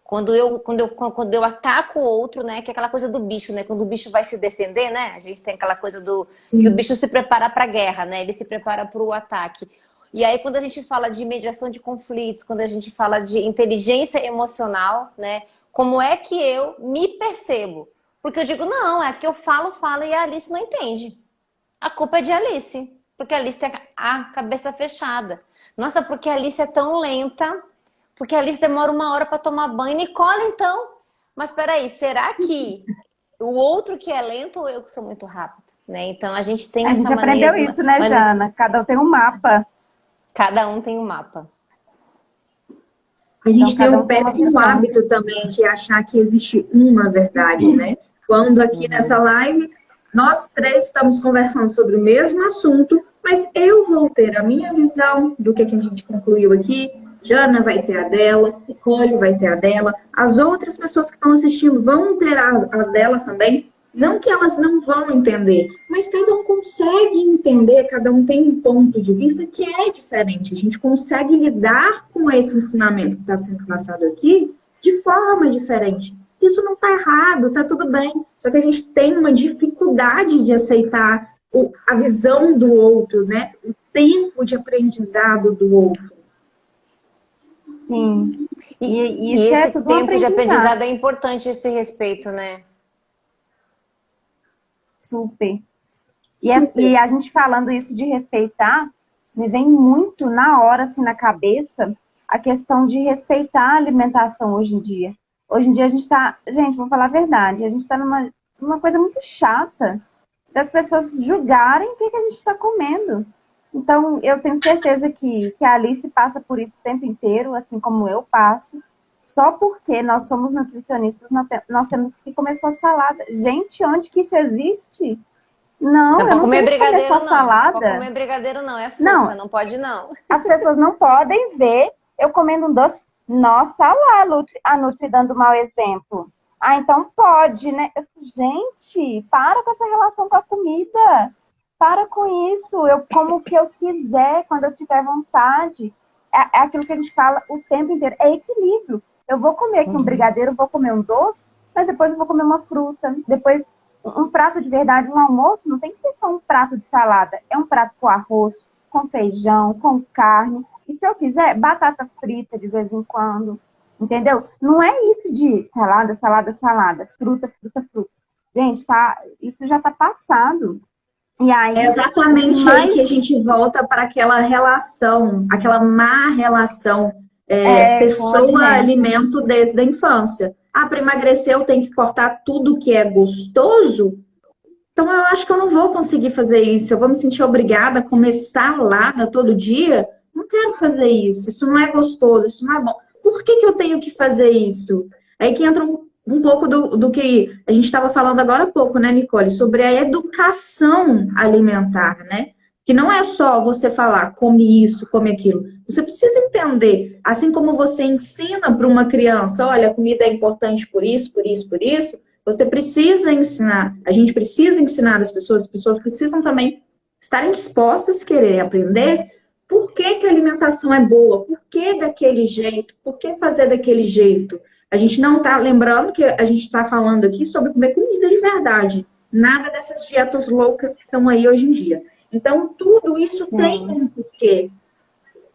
Quando eu ataco o outro, né? Que é aquela coisa do bicho, né? Quando o bicho vai se defender, né? A gente tem aquela coisa que o bicho se prepara para a guerra, né? Ele se prepara para o ataque. E aí, quando a gente fala de mediação de conflitos, quando a gente fala de inteligência emocional, né? Como é que eu me percebo? Porque eu digo, não, é que eu falo e a Alice não entende. A culpa é de Alice, porque a Alice tem a cabeça fechada. Nossa, porque a Alice é tão lenta... Porque a Alice demora 1 hora para tomar banho. Nicole, então? Mas peraí, será que o outro que é lento ou eu que sou muito rápido? Né? Então a gente tem essa maneira... A gente aprendeu isso, né, Jana? Cada um tem um mapa. Cada um tem um mapa. A gente tem um péssimo hábito também de achar que existe uma verdade, né? Quando aqui nessa live, nós 3 estamos conversando sobre o mesmo assunto, mas eu vou ter a minha visão do que a gente concluiu aqui, Jana vai ter a dela, Nicole vai ter a dela, as outras pessoas que estão assistindo vão ter as delas também. Não que elas não vão entender, mas cada um consegue entender, cada um tem um ponto de vista que é diferente. A gente consegue lidar com esse ensinamento que está sendo passado aqui de forma diferente. Isso não está errado, está tudo bem. Só que a gente tem uma dificuldade de aceitar a visão do outro, né? O tempo de aprendizado do outro. Sim. E esse tempo de aprendizado é importante, esse respeito, né? Super. E a gente falando isso de respeitar, me vem muito na hora, assim, na cabeça, a questão de respeitar a alimentação hoje em dia. Hoje em dia a gente está... Gente, vou falar a verdade, a gente está numa coisa muito chata das pessoas julgarem o que a gente está comendo. Então, eu tenho certeza que a Alice passa por isso o tempo inteiro, assim como eu passo. só porque nós somos nutricionistas, nós temos que comer só salada. Gente, onde que isso existe? Não, eu não tenho que comer só salada. Não pode comer brigadeiro não, é sopa, não pode não. As pessoas não podem ver eu comendo um doce. Nossa, olha lá, a Nutri dando mau exemplo. Ah, então pode, né? Gente, para com essa relação com a comida. Para com isso. Eu como o que eu quiser, quando eu tiver vontade. É aquilo que a gente fala o tempo inteiro. É equilíbrio. Eu vou comer aqui um brigadeiro, vou comer um doce, mas depois eu vou comer uma fruta. Depois, um prato de verdade, um almoço, não tem que ser só um prato de salada. É um prato com arroz, com feijão, com carne. E se eu quiser, batata frita de vez em quando. Entendeu? Não é isso de salada, salada, salada. Fruta, fruta, fruta. Gente, isso já tá passado. E aí, é exatamente aí que a gente volta para aquela relação, aquela má relação pessoa-alimento desde a infância. Ah, para emagrecer eu tenho que cortar tudo que é gostoso? Então eu acho que eu não vou conseguir fazer isso. Eu vou me sentir obrigada a comer salada todo dia? Não quero fazer isso. Isso não é gostoso, isso não é bom. Por que eu tenho que fazer isso? Aí que entra um pouco do que a gente estava falando agora há pouco, né, Nicole? Sobre a educação alimentar, né? Que não é só você falar, come isso, come aquilo. Você precisa entender, assim como você ensina para uma criança, olha, a comida é importante por isso, por isso, por isso, você precisa ensinar, a gente precisa ensinar as pessoas precisam também estarem dispostas a querer aprender por que a alimentação é boa, por que daquele jeito, por que fazer daquele jeito. A gente não está lembrando que a gente está falando aqui sobre comer comida de verdade. Nada dessas dietas loucas que estão aí hoje em dia. Então, tudo isso tem um porquê.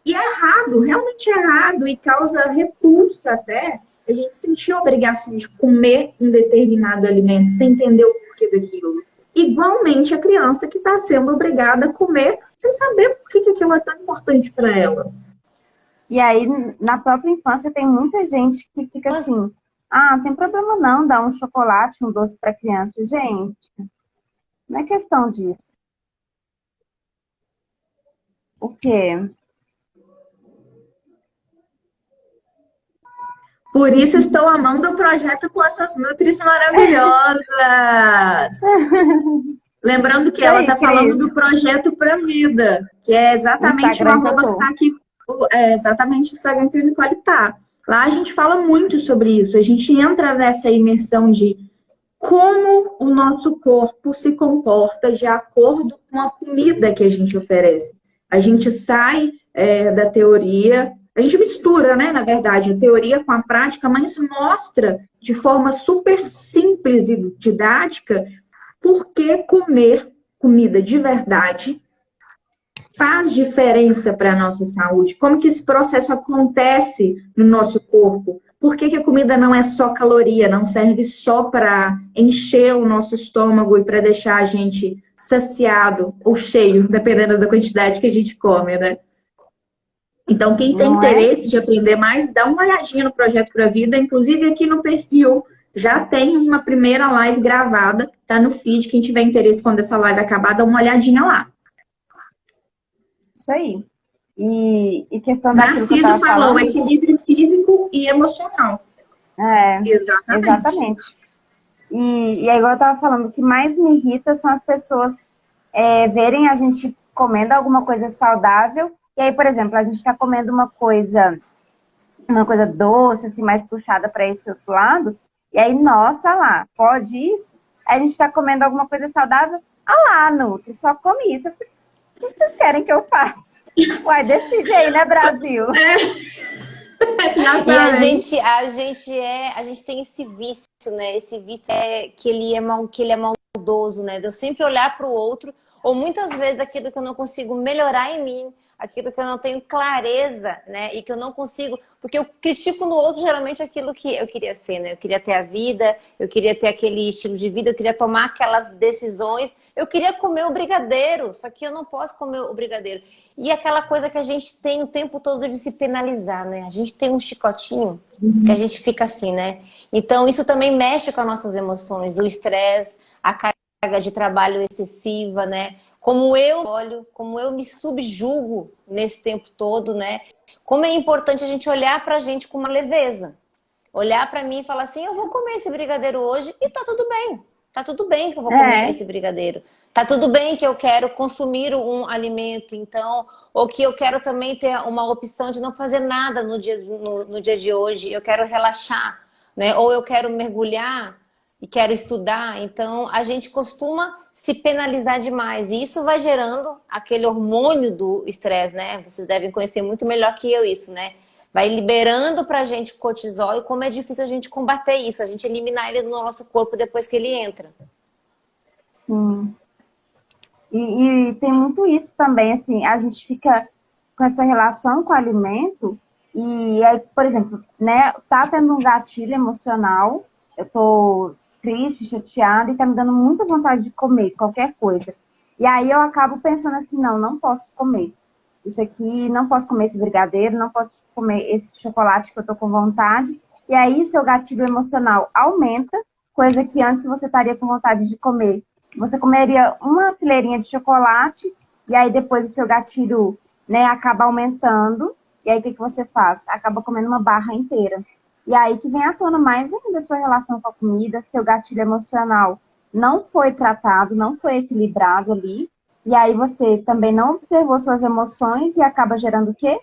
E é errado, realmente é errado, e causa repulsa até a gente sentir a obrigação de comer um determinado alimento sem entender o porquê daquilo. Igualmente a criança que está sendo obrigada a comer sem saber por que aquilo é tão importante para ela. E aí, na própria infância, tem muita gente que fica assim, não tem problema não dar um chocolate, um doce para criança. Gente, não é questão disso. O quê? Por isso estou amando o projeto com essas nutris maravilhosas. Lembrando que ela está falando do projeto Pra Vida, que é exatamente o arroba que está aqui. É exatamente o Instagram que a Nicole tá. Lá a gente fala muito sobre isso. A gente entra nessa imersão de como o nosso corpo se comporta de acordo com a comida que a gente oferece. A gente sai da teoria, a gente mistura, né, na verdade, a teoria com a prática, mas mostra de forma super simples e didática por que comer comida de verdade faz diferença para a nossa saúde, como que esse processo acontece no nosso corpo, por que a comida não é só caloria, não serve só para encher o nosso estômago e para deixar a gente saciado ou cheio, dependendo da quantidade que a gente come, né? Então, quem tem interesse de aprender mais, dá uma olhadinha no Projeto Pra Vida, inclusive aqui no perfil já tem uma primeira live gravada, tá no feed, quem tiver interesse quando essa live acabar, dá uma olhadinha lá. Isso aí. E questão Narciso falou, equilíbrio físico e emocional. Exatamente. E aí, igual eu tava falando, o que mais me irrita são as pessoas verem a gente comendo alguma coisa saudável. E aí, por exemplo, a gente tá comendo uma coisa doce, assim, mais puxada para esse outro lado. E aí, nossa, lá, pode isso? Aí a gente tá comendo alguma coisa saudável. Lá, Nutri, só come isso. O que vocês querem que eu faça? Uai, decide aí, né, Brasil? E a gente tem esse vício, né? Esse vício que ele é maldoso, né? De eu sempre olhar para o outro, ou muitas vezes aquilo que eu não consigo melhorar em mim, aquilo que eu não tenho clareza, né? E que eu não consigo, porque eu critico no outro geralmente aquilo que eu queria ser, né? Eu queria ter a vida, eu queria ter aquele estilo de vida, eu queria tomar aquelas decisões, eu queria comer o brigadeiro, só que eu não posso comer o brigadeiro. E aquela coisa que a gente tem o tempo todo de se penalizar, né? A gente tem um chicotinho que a gente fica assim, né? Então isso também mexe com as nossas emoções, o estresse, a carga de trabalho excessiva, né? Como eu olho, como eu me subjugo nesse tempo todo, né? Como é importante a gente olhar pra gente com uma leveza. olhar para mim e falar assim, eu vou comer esse brigadeiro hoje e tá tudo bem. Tá tudo bem que eu vou comer esse brigadeiro. Tá tudo bem que eu quero consumir um alimento, então, ou que eu quero também ter uma opção de não fazer nada no dia de hoje, eu quero relaxar, né? Ou eu quero mergulhar e quero estudar. Então, a gente costuma se penalizar demais. E isso vai gerando aquele hormônio do estresse, né? Vocês devem conhecer muito melhor que eu isso, né? Vai liberando pra gente o cortisol e como é difícil a gente combater isso, a gente eliminar ele no nosso corpo depois que ele entra. Sim. E tem muito isso também, assim, a gente fica com essa relação com o alimento e aí, por exemplo, né, tá tendo um gatilho emocional, eu tô triste, chateada e tá me dando muita vontade de comer qualquer coisa. E aí eu acabo pensando assim, não posso comer isso aqui, não posso comer esse brigadeiro, não posso comer esse chocolate que eu tô com vontade. E aí seu gatilho emocional aumenta, coisa que antes você estaria com vontade de comer. Você comeria uma fileirinha de chocolate e aí depois o seu gatilho, né, acaba aumentando. E aí o que você faz? Acaba comendo uma barra inteira. E aí que vem à tona mais ainda a sua relação com a comida, seu gatilho emocional não foi tratado, não foi equilibrado ali. E aí você também não observou suas emoções e acaba gerando o quê?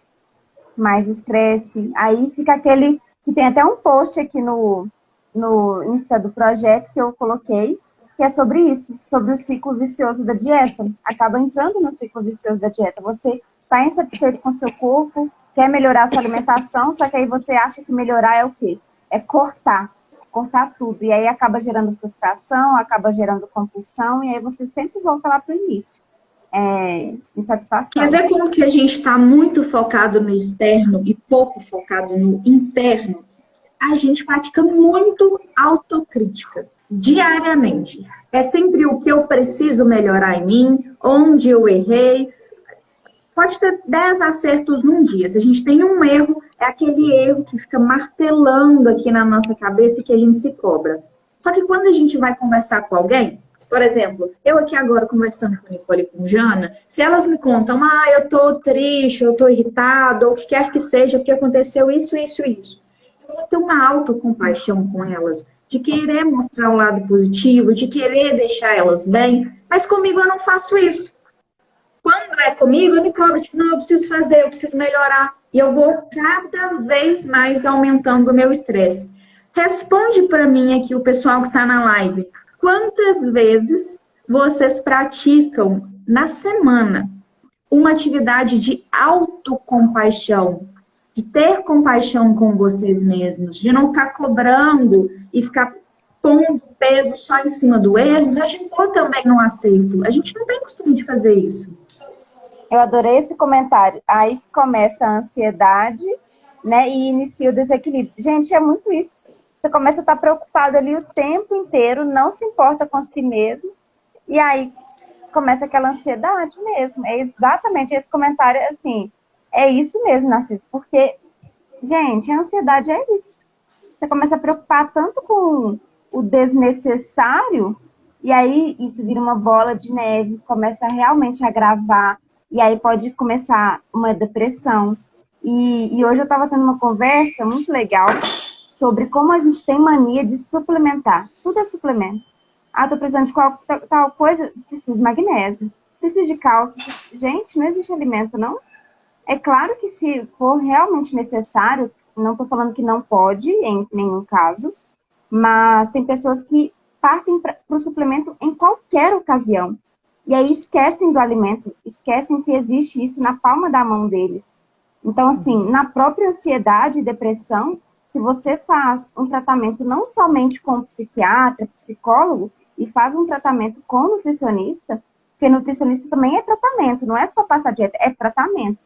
Mais estresse. Aí fica aquele... que tem até um post aqui no Insta do projeto que eu coloquei, que é sobre isso, sobre o ciclo vicioso da dieta. Acaba entrando no ciclo vicioso da dieta. Você está insatisfeito com o seu corpo, quer melhorar a sua alimentação, só que aí você acha que melhorar é o quê? É cortar tudo. E aí acaba gerando frustração, acaba gerando compulsão, e aí você sempre volta lá para o início. Insatisfação. Quer ver como que a gente está muito focado no externo e pouco focado no interno? A gente pratica muito autocrítica, diariamente. É sempre o que eu preciso melhorar em mim, onde eu errei. Pode ter 10 acertos num dia. Se a gente tem um erro, é aquele erro que fica martelando aqui na nossa cabeça e que a gente se cobra. Só que quando a gente vai conversar com alguém, por exemplo, eu aqui agora conversando com a Nicole e com a Jana, se elas me contam, eu tô triste, eu tô irritada, ou o que quer que seja, porque aconteceu isso, isso, isso. Eu vou ter uma autocompaixão com elas, de querer mostrar um lado positivo, de querer deixar elas bem, mas comigo eu não faço isso. Quando é comigo, eu me cobro, tipo, não, eu preciso fazer, eu preciso melhorar. E eu vou cada vez mais aumentando o meu estresse. Responde para mim aqui o pessoal que está na live. Quantas vezes vocês praticam na semana uma atividade de autocompaixão, de ter compaixão com vocês mesmos, de não ficar cobrando e ficar pondo peso só em cima do erro? A gente também não aceita. A gente não tem costume de fazer isso. Eu adorei esse comentário. Aí começa a ansiedade, né, e inicia o desequilíbrio. Gente, é muito isso. Você começa a estar preocupado ali o tempo inteiro, não se importa com si mesmo, e aí começa aquela ansiedade mesmo. É exatamente esse comentário, assim, é isso mesmo, Narciso, porque, gente, a ansiedade é isso. Você começa a preocupar tanto com o desnecessário, e aí isso vira uma bola de neve, começa realmente a agravar, e aí pode começar uma depressão. E hoje eu estava tendo uma conversa muito legal sobre como a gente tem mania de suplementar. Tudo é suplemento. Tô precisando de tal coisa, preciso de magnésio, preciso de cálcio. Gente, não existe alimento, não. É claro que se for realmente necessário, não estou falando que não pode, em nenhum caso, mas tem pessoas que partem para o suplemento em qualquer ocasião. E aí esquecem do alimento, esquecem que existe isso na palma da mão deles. Então, assim, na própria ansiedade e depressão, se você faz um tratamento não somente com psiquiatra, psicólogo, e faz um tratamento com nutricionista, porque nutricionista também é tratamento, não é só passar dieta, é tratamento,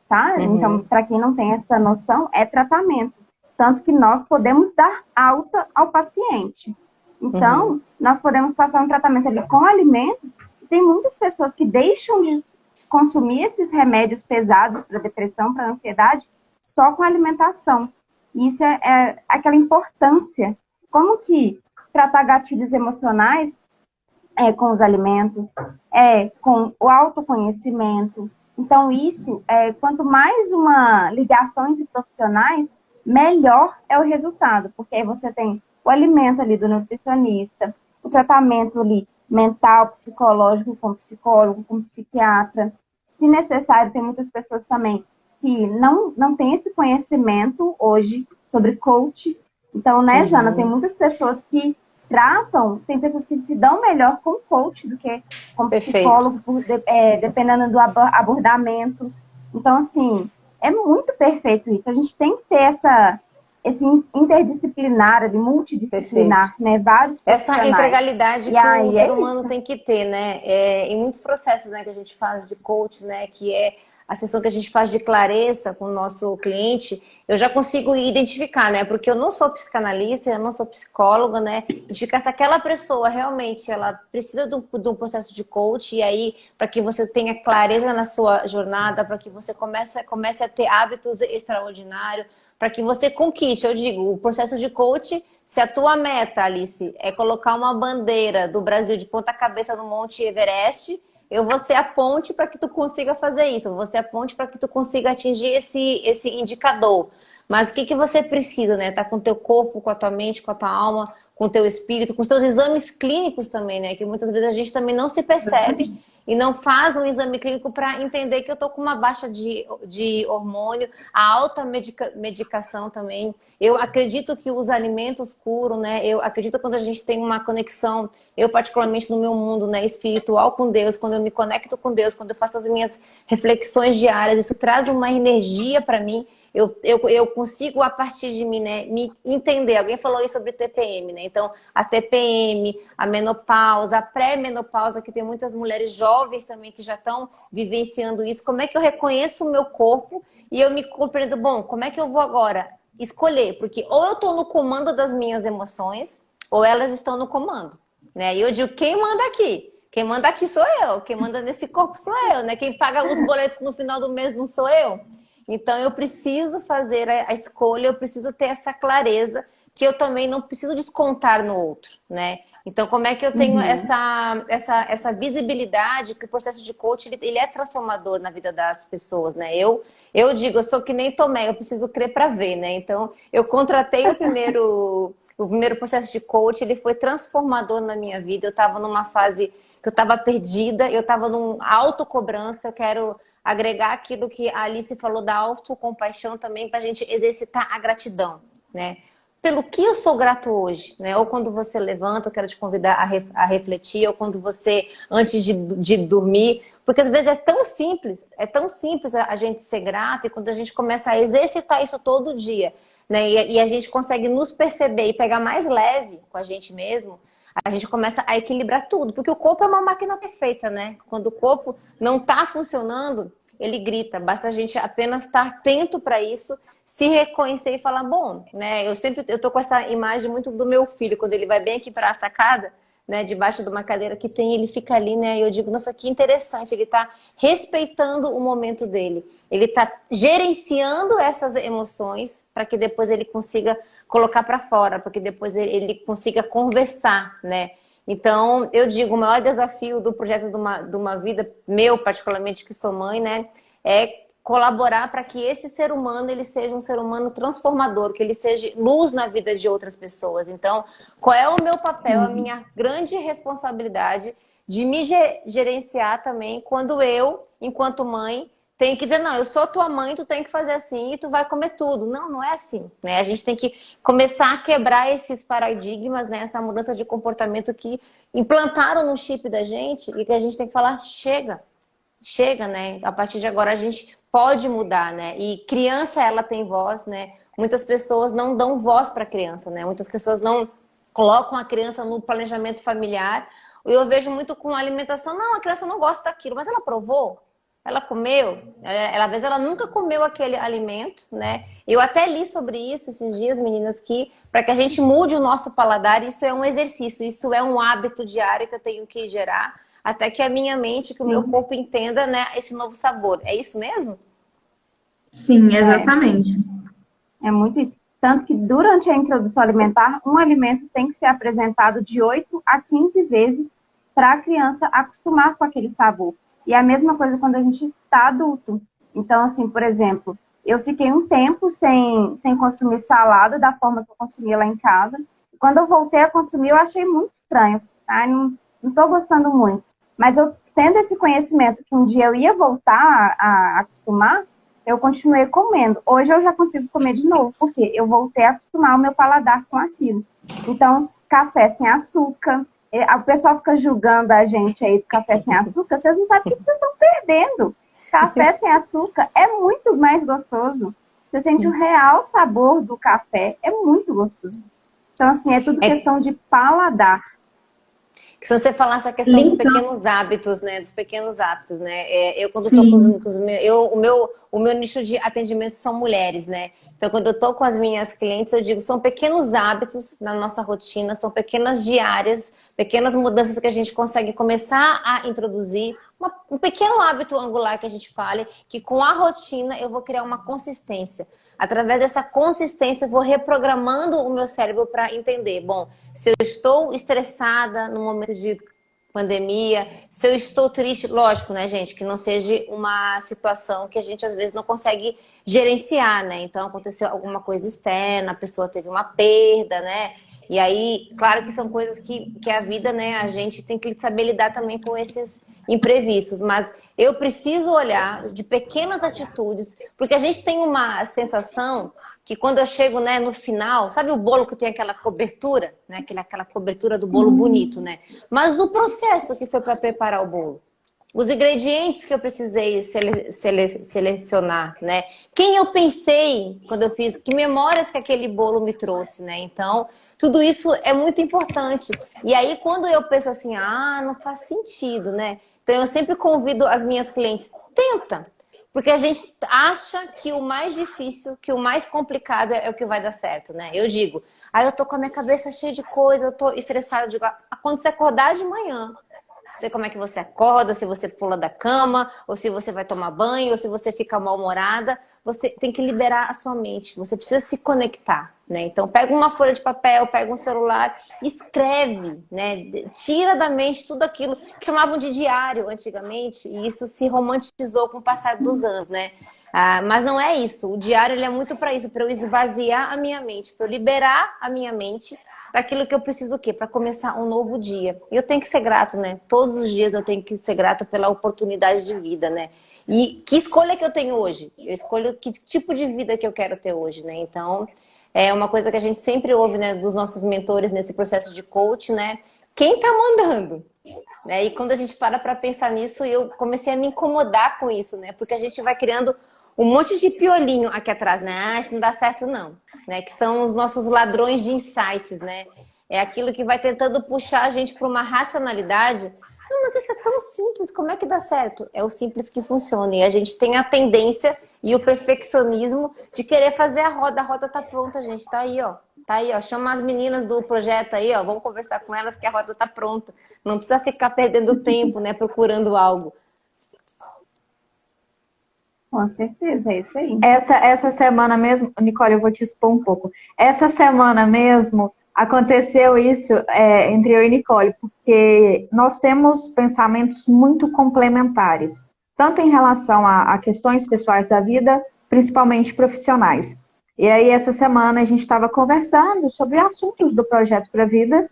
tá? Então, para quem não tem essa noção, é tratamento. Tanto que nós podemos dar alta ao paciente. Então, nós podemos passar um tratamento ali com alimentos. Tem muitas pessoas que deixam de consumir esses remédios pesados para depressão, para ansiedade, só com alimentação. Isso é aquela importância. Como que tratar gatilhos emocionais com os alimentos, com o autoconhecimento. Então, isso, quanto mais uma ligação entre profissionais, melhor é o resultado, porque aí você tem o alimento ali do nutricionista, o tratamento ali mental, psicológico, com psicólogo, com psiquiatra. Se necessário, tem muitas pessoas também que não têm esse conhecimento hoje sobre coach. Então, né, Jana, tem muitas pessoas que tratam, tem pessoas que se dão melhor com coach do que com psicólogo, dependendo do abordamento. Então, assim, é muito perfeito isso. A gente tem que ter esse interdisciplinar, multidisciplinar, né? Vários essa integralidade que o ser humano isso. Tem que ter, né? Em muitos processos, né, que a gente faz de coach, né, que é a sessão que a gente faz de clareza com o nosso cliente, eu já consigo identificar, né? Porque eu não sou psicanalista, eu não sou psicóloga, né? Identificar se aquela pessoa realmente ela precisa de um processo de coach, e aí, para que você tenha clareza na sua jornada, para que você comece a ter hábitos extraordinários, para que você conquiste, eu digo, o processo de coach, se a tua meta, Alice, é colocar uma bandeira do Brasil de ponta cabeça no Monte Everest, eu vou ser a ponte para que tu consiga fazer isso, eu vou ser a ponte para que tu consiga atingir esse indicador. Mas o que você precisa, né? Tá com o teu corpo, com a tua mente, com a tua alma, com o teu espírito, com os teus exames clínicos também, né? Que muitas vezes a gente também não se percebe e não faz um exame clínico para entender que eu tô com uma baixa de hormônio, a alta medicação também. Eu acredito que os alimentos curam, né? Eu acredito quando a gente tem uma conexão, eu particularmente no meu mundo, né, espiritual com Deus, quando eu me conecto com Deus, quando eu faço as minhas reflexões diárias, isso traz uma energia para mim. Eu consigo, a partir de mim, né, me entender. Alguém falou aí sobre TPM, né? Então, a TPM, a menopausa, a pré-menopausa, que tem muitas mulheres jovens também que já estão vivenciando isso. Como é que eu reconheço o meu corpo e eu me compreendo? Bom, como é que eu vou agora escolher? Porque ou eu estou no comando das minhas emoções, ou elas estão no comando, né? E eu digo, quem manda aqui? Quem manda aqui sou eu. Quem manda nesse corpo sou eu, né? Quem paga os boletos no final do mês não sou eu. Então, eu preciso fazer a escolha, eu preciso ter essa clareza, que eu também não preciso descontar no outro, né? Então, como é que eu tenho essa visibilidade que o processo de coaching ele é transformador na vida das pessoas, né? Eu digo, eu sou que nem Tomé, eu preciso crer para ver, né? Então, eu contratei o primeiro processo de coaching, ele foi transformador na minha vida. Eu estava numa fase que eu estava perdida, eu estava numa autocobrança, eu quero agregar aquilo que a Alice falou da autocompaixão também, para a gente exercitar a gratidão, né? Pelo que eu sou grato hoje, né? Ou quando você levanta, eu quero te convidar a refletir, ou quando você, antes de dormir, porque às vezes é tão simples a gente ser grato, e quando a gente começa a exercitar isso todo dia, né? E a gente consegue nos perceber e pegar mais leve com a gente mesmo, a gente começa a equilibrar tudo, porque o corpo é uma máquina perfeita, né? Quando o corpo não está funcionando, ele grita. Basta a gente apenas estar atento para isso, se reconhecer e falar, bom, né? Eu tô com essa imagem muito do meu filho, quando ele vai bem aqui para a sacada, né? Debaixo de uma cadeira que tem, ele fica ali, né? E eu digo, nossa, que interessante, ele está respeitando o momento dele. Ele está gerenciando essas emoções para que depois ele consiga colocar para fora, para que depois ele consiga conversar, né? Então, eu digo, o maior desafio do projeto de uma vida, meu particularmente, que sou mãe, né? É colaborar para que esse ser humano, ele seja um ser humano transformador, que ele seja luz na vida de outras pessoas. Então, qual é o meu papel, a minha grande responsabilidade de me gerenciar também quando eu, enquanto mãe, tenho que dizer, não, eu sou tua mãe, tu tem que fazer assim e tu vai comer tudo. Não, não é assim, né? A gente tem que começar a quebrar esses paradigmas, né? Essa mudança de comportamento que implantaram no chip da gente e que a gente tem que falar, chega, né? A partir de agora a gente pode mudar, né? E criança, ela tem voz, né? Muitas pessoas não dão voz para a criança, né? Muitas pessoas não colocam a criança no planejamento familiar. Eu vejo muito com alimentação, não, a criança não gosta daquilo, mas ela provou? Ela comeu? Às vezes ela nunca comeu aquele alimento, né? Eu até li sobre isso esses dias, meninas, que para que a gente mude o nosso paladar, isso é um exercício, isso é um hábito diário que eu tenho que gerar, até que a minha mente, que o meu corpo entenda, né, esse novo sabor. É isso mesmo? Sim, exatamente. É muito isso. Tanto que durante a introdução alimentar, um alimento tem que ser apresentado de 8 a 15 vezes para a criança acostumar com aquele sabor. E a mesma coisa quando a gente está adulto. Então, assim, por exemplo, eu fiquei um tempo sem consumir salada da forma que eu consumia lá em casa. Quando eu voltei a consumir, eu achei muito estranho, tá? Não estou gostando muito. Mas eu tendo esse conhecimento que um dia eu ia voltar a acostumar, eu continuei comendo. Hoje eu já consigo comer de novo, porque eu voltei a acostumar o meu paladar com aquilo. Então, café sem açúcar. O pessoal fica julgando a gente aí do café sem açúcar, vocês não sabem o que vocês estão perdendo. Café sem açúcar é muito mais gostoso. Você sente o real sabor do café, é muito gostoso. Então, assim, é tudo questão de paladar. Se você falar essa questão dos pequenos hábitos, né? Dos pequenos hábitos, né? Eu, quando estou com os meus... O meu nicho de atendimento são mulheres, né? Então, quando eu estou com as minhas clientes, eu digo, são pequenos hábitos na nossa rotina, são pequenas diárias, pequenas mudanças que a gente consegue começar a introduzir. Um pequeno hábito angular que a gente fale, que com a rotina eu vou criar uma consistência. Através dessa consistência, eu vou reprogramando o meu cérebro para entender. Bom, se eu estou estressada no momento de pandemia, se eu estou triste, lógico, né, gente, que não seja uma situação que a gente às vezes não consegue gerenciar, né? Então aconteceu alguma coisa externa, a pessoa teve uma perda, né? E aí, claro que são coisas que a vida, né, a gente tem que saber lidar também com esses imprevistos, mas eu preciso olhar de pequenas atitudes, porque a gente tem uma sensação que quando eu chego, né, no final, sabe o bolo que tem aquela cobertura, né, aquela cobertura do bolo bonito, né? Mas o processo que foi para preparar o bolo, os ingredientes que eu precisei selecionar, né? Quem eu pensei quando eu fiz, que memórias que aquele bolo me trouxe, né? Então, tudo isso é muito importante. E aí, quando eu penso assim, não faz sentido, né? Então, eu sempre convido as minhas clientes, tenta. Porque a gente acha que o mais difícil, que o mais complicado é o que vai dar certo, né? Eu digo, eu tô com a minha cabeça cheia de coisa, eu tô estressada. Eu digo, quando você acordar de manhã, sei como é que você acorda, se você pula da cama, ou se você vai tomar banho, ou se você fica mal-humorada, você tem que liberar a sua mente, você precisa se conectar, né? Então pega uma folha de papel, pega um celular, escreve, né? Tira da mente tudo aquilo que chamavam de diário antigamente, e isso se romantizou com o passar dos anos, né? Mas não é isso, o diário ele é muito para isso, para eu esvaziar a minha mente, para eu liberar a minha mente daquilo que eu preciso o quê? Para começar um novo dia. E eu tenho que ser grato, né? Todos os dias eu tenho que ser grato pela oportunidade de vida, né? E que escolha que eu tenho hoje? Eu escolho que tipo de vida que eu quero ter hoje, né? Então, é uma coisa que a gente sempre ouve, né, dos nossos mentores nesse processo de coach, né? Quem tá mandando? Né? E quando a gente para pensar nisso, eu comecei a me incomodar com isso, né? Porque a gente vai criando um monte de piolinho aqui atrás, né? Isso não dá certo não, né? Que são os nossos ladrões de insights, né? É aquilo que vai tentando puxar a gente para uma racionalidade. Não, mas isso é tão simples, como é que dá certo? É o simples que funciona. E a gente tem a tendência e o perfeccionismo de querer fazer a roda tá pronta, gente. Tá aí, ó. Tá aí, ó. Chama as meninas do projeto aí, ó. Vamos conversar com elas que a roda tá pronta. Não precisa ficar perdendo tempo, né? Procurando algo. Com certeza, é isso aí. Essa semana mesmo, Nicole, eu vou te expor um pouco. Essa semana mesmo aconteceu isso entre eu e Nicole, porque nós temos pensamentos muito complementares, tanto em relação a questões pessoais da vida, principalmente profissionais. E aí, essa semana, a gente estava conversando sobre assuntos do Projeto Pra Vida,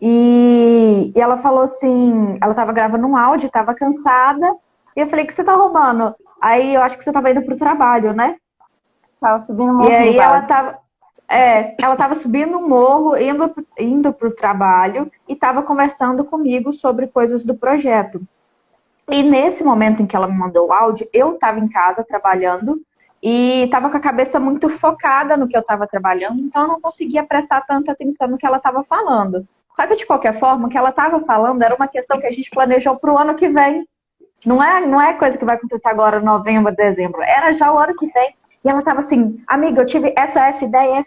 e ela falou assim, ela estava gravando um áudio, estava cansada, e eu falei, o que você tá roubando? Aí eu acho que você tava indo pro trabalho, né? Tava subindo um morro. E aí ela tava subindo um morro, indo pro trabalho e tava conversando comigo sobre coisas do projeto. E nesse momento em que ela me mandou o áudio, eu tava em casa trabalhando e tava com a cabeça muito focada no que eu tava trabalhando, então eu não conseguia prestar tanta atenção no que ela tava falando. Só que de qualquer forma, o que ela tava falando era uma questão que a gente planejou pro ano que vem. Não é coisa que vai acontecer agora, novembro, dezembro. Era já o ano que vem. E ela tava assim, amiga, eu tive essa ideia.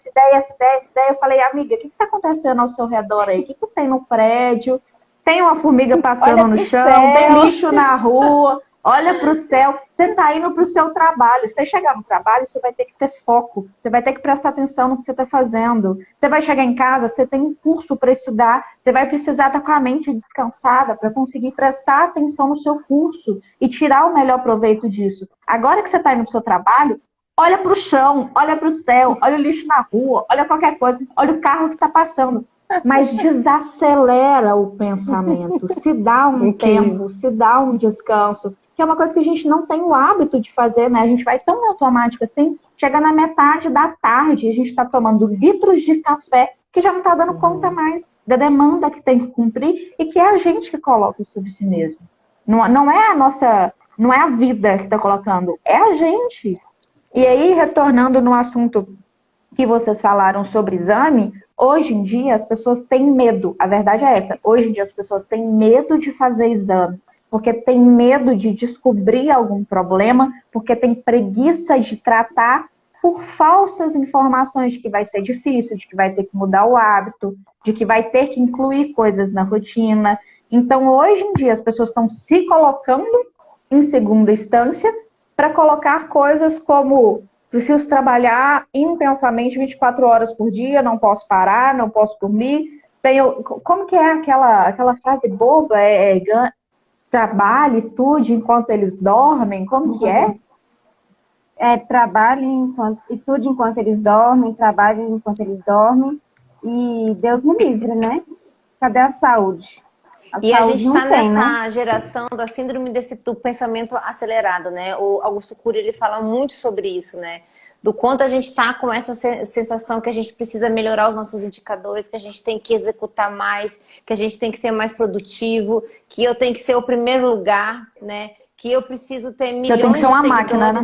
Eu falei, amiga, o que tá acontecendo ao seu redor aí? O que tem no prédio? Tem uma formiga passando no chão, tem lixo na rua. Olha pro céu. Você tá indo pro seu trabalho. Você chegar no trabalho, você vai ter que ter foco. Você vai ter que prestar atenção no que você tá fazendo. Você vai chegar em casa, você tem um curso para estudar. Você vai precisar estar com a mente descansada para conseguir prestar atenção no seu curso e tirar o melhor proveito disso. Agora que você tá indo pro seu trabalho, olha para o chão, olha para o céu, olha o lixo na rua, olha qualquer coisa, olha o carro que está passando. Mas desacelera o pensamento, se dá um tempo, se dá um descanso, que é uma coisa que a gente não tem o hábito de fazer, né? A gente vai tão automático assim, chega na metade da tarde, a gente está tomando litros de café que já não está dando conta mais da demanda que tem que cumprir e que é a gente que coloca isso sobre si mesmo. Não é a nossa, não é a vida que está colocando, é a gente. E aí, retornando no assunto que vocês falaram sobre exame, hoje em dia as pessoas têm medo, a verdade é essa, hoje em dia as pessoas têm medo de fazer exame, porque tem medo de descobrir algum problema, porque tem preguiça de tratar por falsas informações de que vai ser difícil, de que vai ter que mudar o hábito, de que vai ter que incluir coisas na rotina. Então, hoje em dia as pessoas estão se colocando em segunda instância para colocar coisas como preciso trabalhar intensamente 24 horas por dia, não posso parar, não posso dormir. Como que é aquela frase boba? Trabalhe, estude enquanto eles dormem? Como que é? Estude enquanto eles dormem, trabalhe enquanto eles dormem. E Deus me livre, né? Cadê a saúde? E a gente está nessa geração da síndrome do pensamento acelerado, né? O Augusto Cury, ele fala muito sobre isso, né? Do quanto a gente está com essa sensação que a gente precisa melhorar os nossos indicadores, que a gente tem que executar mais, que a gente tem que ser mais produtivo, que eu tenho que ser o primeiro lugar, né? Que eu preciso ter milhões de seguidores. Máquina, né?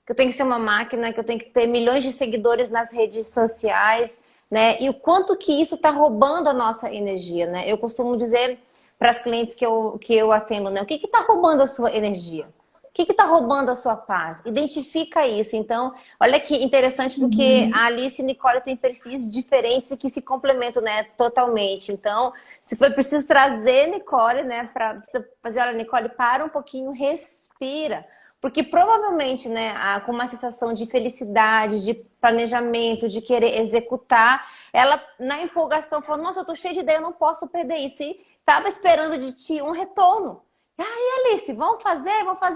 Que eu tenho que ser uma máquina, que eu tenho que ter milhões de seguidores nas redes sociais, né? E o quanto que isso está roubando a nossa energia, né? Eu costumo dizer para as clientes que eu atendo, né? O que está roubando a sua energia? O que está roubando a sua paz? Identifica isso. Então, olha que interessante, porque a Alice e a Nicole têm perfis diferentes e que se complementam, né? Totalmente. Então, se for preciso trazer Nicole, né? Para fazer, olha, Nicole, para um pouquinho, respira. Porque provavelmente, né, com uma sensação de felicidade, de planejamento, de querer executar, ela, na empolgação, falou, nossa, eu tô cheia de ideia, eu não posso perder isso. E estava esperando de ti um retorno. Aí, Alice, vamos fazer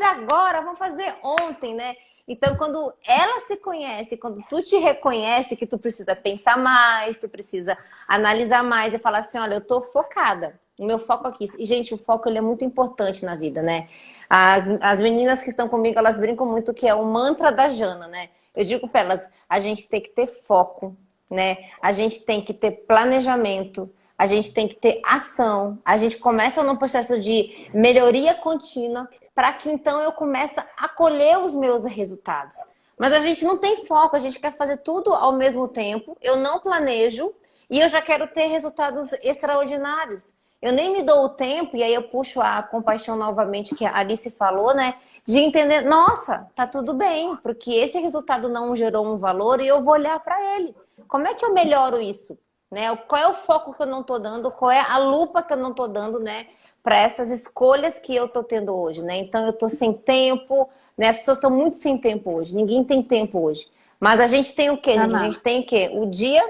agora, vamos fazer ontem, né? Então, quando ela se conhece, quando tu te reconhece que tu precisa pensar mais, tu precisa analisar mais e falar assim, olha, eu tô focada. O meu foco aqui. E, gente, o foco ele é muito importante na vida, né? As meninas que estão comigo, elas brincam muito que é o mantra da Jana, né? Eu digo para elas, a gente tem que ter foco, né? A gente tem que ter planejamento, a gente tem que ter ação. A gente começa num processo de melhoria contínua para que então eu comece a colher os meus resultados. Mas a gente não tem foco, a gente quer fazer tudo ao mesmo tempo, eu não planejo e eu já quero ter resultados extraordinários. Eu nem me dou o tempo, e aí eu puxo a compaixão novamente que a Alice falou, né? De entender, nossa, tá tudo bem, porque esse resultado não gerou um valor e eu vou olhar para ele. Como é que eu melhoro isso? Né? Qual é o foco que eu não tô dando? Qual é a lupa que eu não tô dando, né? Para essas escolhas que eu tô tendo hoje, né? Então eu tô sem tempo, né? As pessoas estão muito sem tempo hoje, ninguém tem tempo hoje. Mas a gente tem o quê, gente? A gente tem o quê? O dia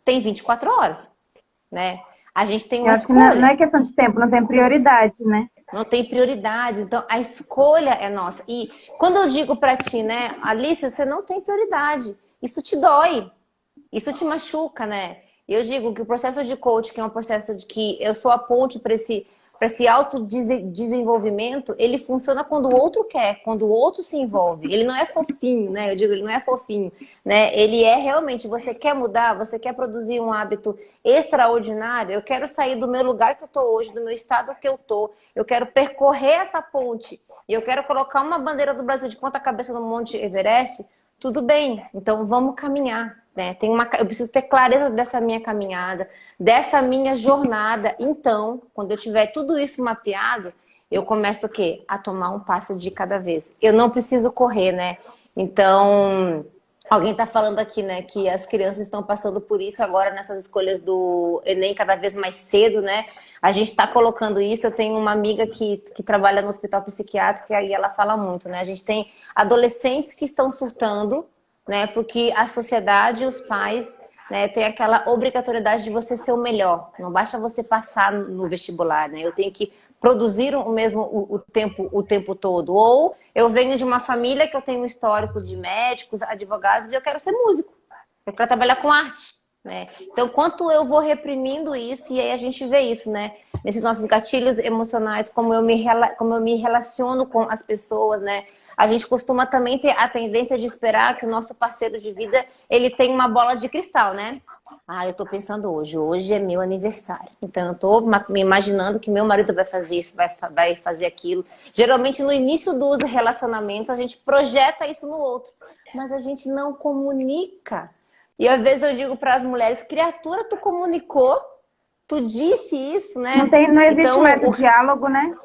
tem 24 horas, né? A gente tem uma escolha. Não é questão de tempo, não tem prioridade, né? Não tem prioridade. Então, a escolha é nossa. E quando eu digo pra ti, né, Alice, você não tem prioridade. Isso te dói. Isso te machuca, né? E eu digo que o processo de coaching, que é um processo de que eu sou a ponte para esse autodesenvolvimento, ele funciona quando o outro quer, quando o outro se envolve. Ele não é fofinho, né? Eu digo, ele não é fofinho, né? Ele é realmente, você quer mudar, você quer produzir um hábito extraordinário, eu quero sair do meu lugar que eu tô hoje, do meu estado que eu tô, eu quero percorrer essa ponte e eu quero colocar uma bandeira do Brasil de ponta cabeça no Monte Everest, tudo bem, então vamos caminhar. Né? Eu preciso ter clareza dessa minha caminhada, dessa minha jornada. Então, quando eu tiver tudo isso mapeado, eu começo o quê? A tomar um passo de cada vez. Eu não preciso correr, né? Então, alguém está falando aqui, né, que as crianças estão passando por isso agora nessas escolhas do Enem cada vez mais cedo, né? A gente está colocando isso. Eu tenho uma amiga que trabalha no hospital psiquiátrico e aí ela fala muito, né? A gente tem adolescentes que estão surtando, né? Porque a sociedade, os pais, né, tem aquela obrigatoriedade de você ser o melhor. Não basta você passar no vestibular, né? Eu tenho que produziram o mesmo o tempo todo. Ou eu venho de uma família que eu tenho um histórico de médicos, advogados, e eu quero ser músico. Eu quero trabalhar com arte, né? Então, quanto eu vou reprimindo isso, e aí a gente vê isso, né? Nesses nossos gatilhos emocionais, como eu me relaciono com as pessoas, né? A gente costuma também ter a tendência de esperar que o nosso parceiro de vida, ele tenha uma bola de cristal, né? Ah, eu tô pensando hoje é meu aniversário. Então, eu tô me imaginando que meu marido vai fazer isso, vai fazer aquilo. Geralmente, no início dos relacionamentos, a gente projeta isso no outro. Mas a gente não comunica. E às vezes eu digo para as mulheres, criatura, tu comunicou? Tu disse isso, né? Não existe então, mais o diálogo, né?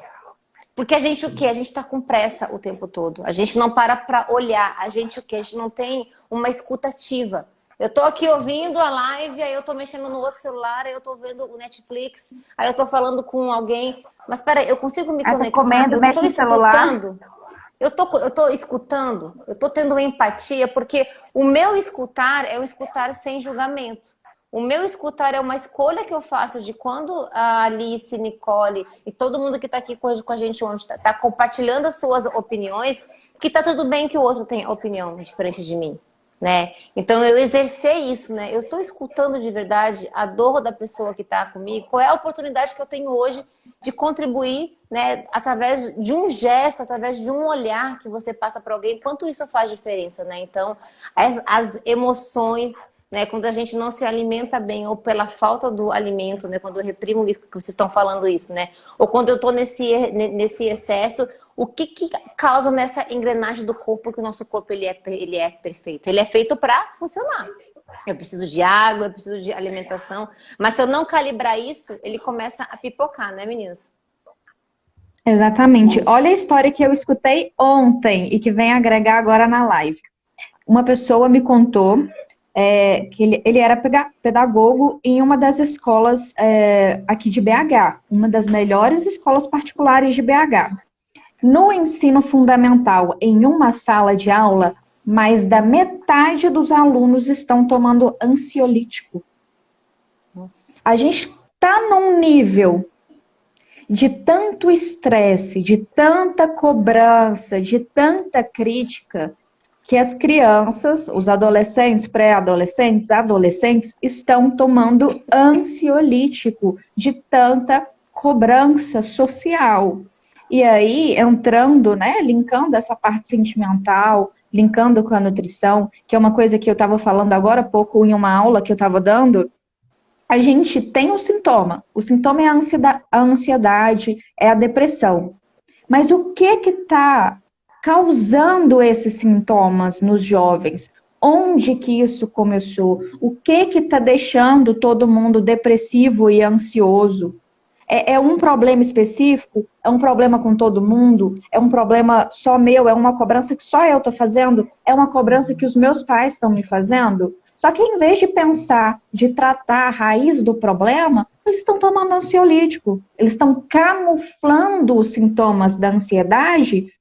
Porque a gente o quê? A gente tá com pressa o tempo todo. A gente não para olhar. A gente o quê? A gente não tem uma escuta ativa. Eu tô aqui ouvindo a live, aí eu tô mexendo no outro celular, aí eu tô vendo o Netflix, aí eu tô falando com alguém. Mas peraí, eu consigo me conectar? Comendo, mexe no celular. Eu tô escutando, eu tô tendo empatia, porque o meu escutar é um escutar sem julgamento. O meu escutar é uma escolha que eu faço de quando a Alice, Nicole e todo mundo que está aqui com a gente hoje está compartilhando as suas opiniões, que tá tudo bem que o outro tenha opinião diferente de mim, né? Então eu exercer isso, né? Eu estou escutando de verdade a dor da pessoa que está comigo. Qual é a oportunidade que eu tenho hoje de contribuir, né? Através de um gesto, através de um olhar que você passa para alguém, quanto isso faz diferença, né? Então as emoções, né, quando a gente não se alimenta bem, ou pela falta do alimento, né, quando eu reprimo isso que vocês estão falando isso, né, ou quando eu estou nesse excesso, o que causa nessa engrenagem do corpo, que o nosso corpo ele é perfeito? Ele é feito para funcionar. Eu preciso de água, eu preciso de alimentação, mas se eu não calibrar isso, ele começa a pipocar, né, meninas? Exatamente. Olha a história que eu escutei ontem e que vem agregar agora na live. Uma pessoa me contou que ele era pedagogo em uma das escolas aqui de BH, uma das melhores escolas particulares de BH. No ensino fundamental, em uma sala de aula, mais da metade dos alunos estão tomando ansiolítico. Nossa. A gente está num nível de tanto estresse, de tanta cobrança, de tanta crítica, que as crianças, os adolescentes, pré-adolescentes, adolescentes, estão tomando ansiolítico de tanta cobrança social. E aí, entrando, né, linkando essa parte sentimental, linkando com a nutrição, que é uma coisa que eu estava falando agora há pouco em uma aula que eu estava dando, a gente tem um sintoma. O sintoma é a ansiedade, é a depressão. Mas o que está causando esses sintomas nos jovens? Onde que isso começou? O que está deixando todo mundo depressivo e ansioso? É um problema específico? É um problema com todo mundo? É um problema só meu? É uma cobrança que só eu estou fazendo? É uma cobrança que os meus pais estão me fazendo? Só que em vez de pensar, de tratar a raiz do problema, eles estão tomando ansiolítico. Eles estão camuflando os sintomas da ansiedade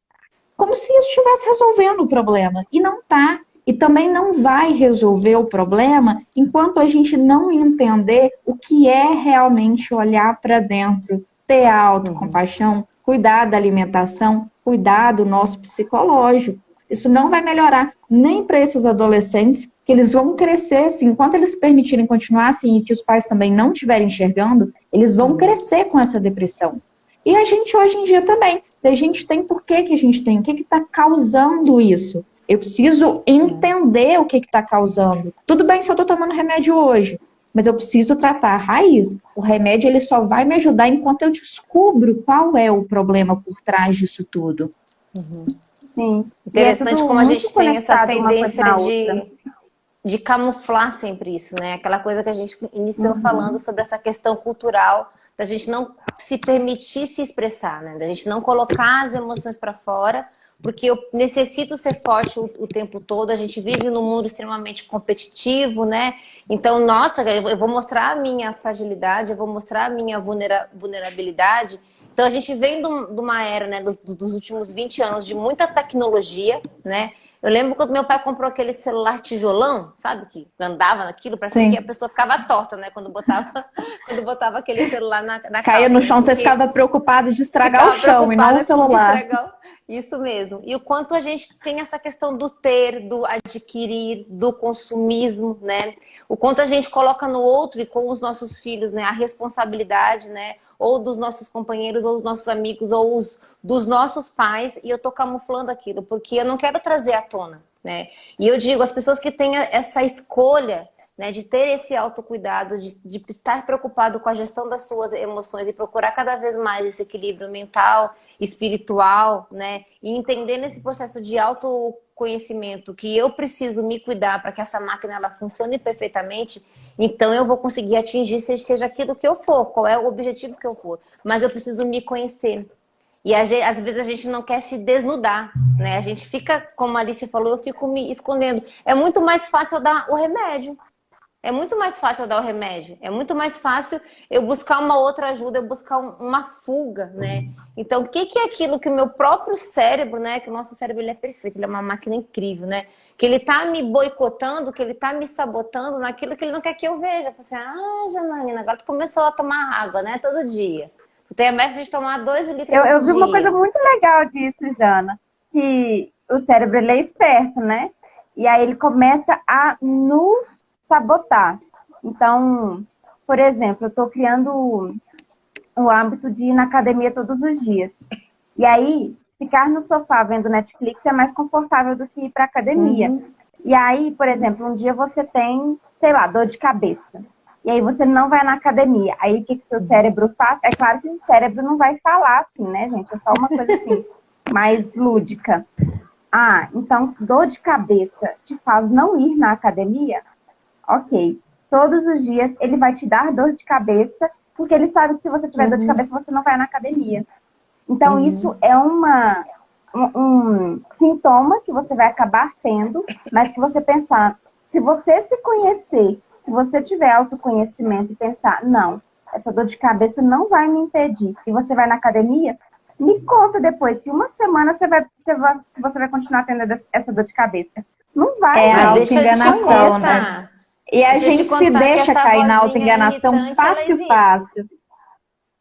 como se isso estivesse resolvendo o problema. E não está. E também não vai resolver o problema enquanto a gente não entender o que é realmente olhar para dentro, ter autocompaixão, cuidar da alimentação, cuidar do nosso psicológico. Isso não vai melhorar nem para esses adolescentes, que eles vão crescer, assim, enquanto eles permitirem continuar assim e que os pais também não estiverem enxergando, eles vão crescer com essa depressão. E a gente hoje em dia também, se a gente tem, por que a gente tem? O que está causando isso? Eu preciso entender o que está causando. Tudo bem se eu estou tomando remédio hoje, mas eu preciso tratar a raiz. O remédio ele só vai me ajudar enquanto eu descubro qual é o problema por trás disso tudo. Uhum. Sim. Interessante como a gente tem essa tendência de camuflar sempre isso, né? Aquela coisa que a gente iniciou falando sobre essa questão cultural, da gente não se permitir se expressar, né? Da gente não colocar as emoções para fora, porque eu necessito ser forte o tempo todo. A gente vive num mundo extremamente competitivo, né? Então, nossa, eu vou mostrar a minha fragilidade, eu vou mostrar a minha vulnerabilidade. Então, a gente vem de uma era, né, dos últimos 20 anos de muita tecnologia, né? Eu lembro quando meu pai comprou aquele celular tijolão, sabe? Que andava naquilo, parecia que a pessoa ficava torta, né? Quando botava, quando botava aquele celular na Caía calça, no né? chão, você Porque ficava preocupado de estragar o ficava chão e não o preocupada com celular. estragar. Isso mesmo. E o quanto a gente tem essa questão do ter, do adquirir, do consumismo, né? O quanto a gente coloca no outro e com os nossos filhos, né? A responsabilidade, né? Ou dos nossos companheiros, ou dos nossos amigos, ou dos nossos pais. E eu tô camuflando aquilo, porque eu não quero trazer à tona, né? E eu digo, as pessoas que têm essa escolha, né, de ter esse autocuidado, de estar preocupado com a gestão das suas emoções e procurar cada vez mais esse equilíbrio mental, espiritual, né, e entender nesse processo de autoconhecimento que eu preciso me cuidar para que essa máquina ela funcione perfeitamente, então eu vou conseguir atingir seja aquilo que eu for, qual é o objetivo que eu for, mas eu preciso me conhecer. E às vezes a gente não quer se desnudar, né? A gente fica, como a Alice falou, eu fico me escondendo. É muito mais fácil eu dar o remédio. É muito mais fácil eu dar o remédio. É muito mais fácil eu buscar uma outra ajuda, eu buscar uma fuga, né? Então, o que é aquilo que o meu próprio cérebro, né? Que o nosso cérebro ele é perfeito, ele é uma máquina incrível, né? Que ele tá me boicotando, que ele tá me sabotando naquilo que ele não quer que eu veja. Eu falo assim, Janaína, agora tu começou a tomar água, né? Todo dia. Tu tem a meta de tomar 2 litros por Eu vi uma dia. coisa muito legal disso, Jana, que o cérebro ele é esperto, né? E aí ele começa a nos sabotar. Então, por exemplo, eu estou criando o hábito de ir na academia todos os dias. E aí, ficar no sofá vendo Netflix é mais confortável do que ir para academia. E aí, por exemplo, um dia você tem, sei lá, dor de cabeça. E aí você não vai na academia. Aí o que seu cérebro faz? É claro que o cérebro não vai falar assim, né, gente? É só uma coisa assim, mais lúdica. Ah, então dor de cabeça te faz não ir na academia? Ok. Todos os dias ele vai te dar dor de cabeça, porque ele sabe que se você tiver dor de cabeça, você não vai na academia. Então, isso é um sintoma que você vai acabar tendo, mas que você pensar, se você se conhecer, se você tiver autoconhecimento e pensar, não, essa dor de cabeça não vai me impedir, e você vai na academia, me conta depois, se uma semana se você vai continuar tendo essa dor de cabeça. Não vai. É a Deixa eu te autoenganação, né? contar. E a Deixa eu te gente se contar que deixa essa cair na vozinha autoenganação irritante, ela fácil, existe. fácil.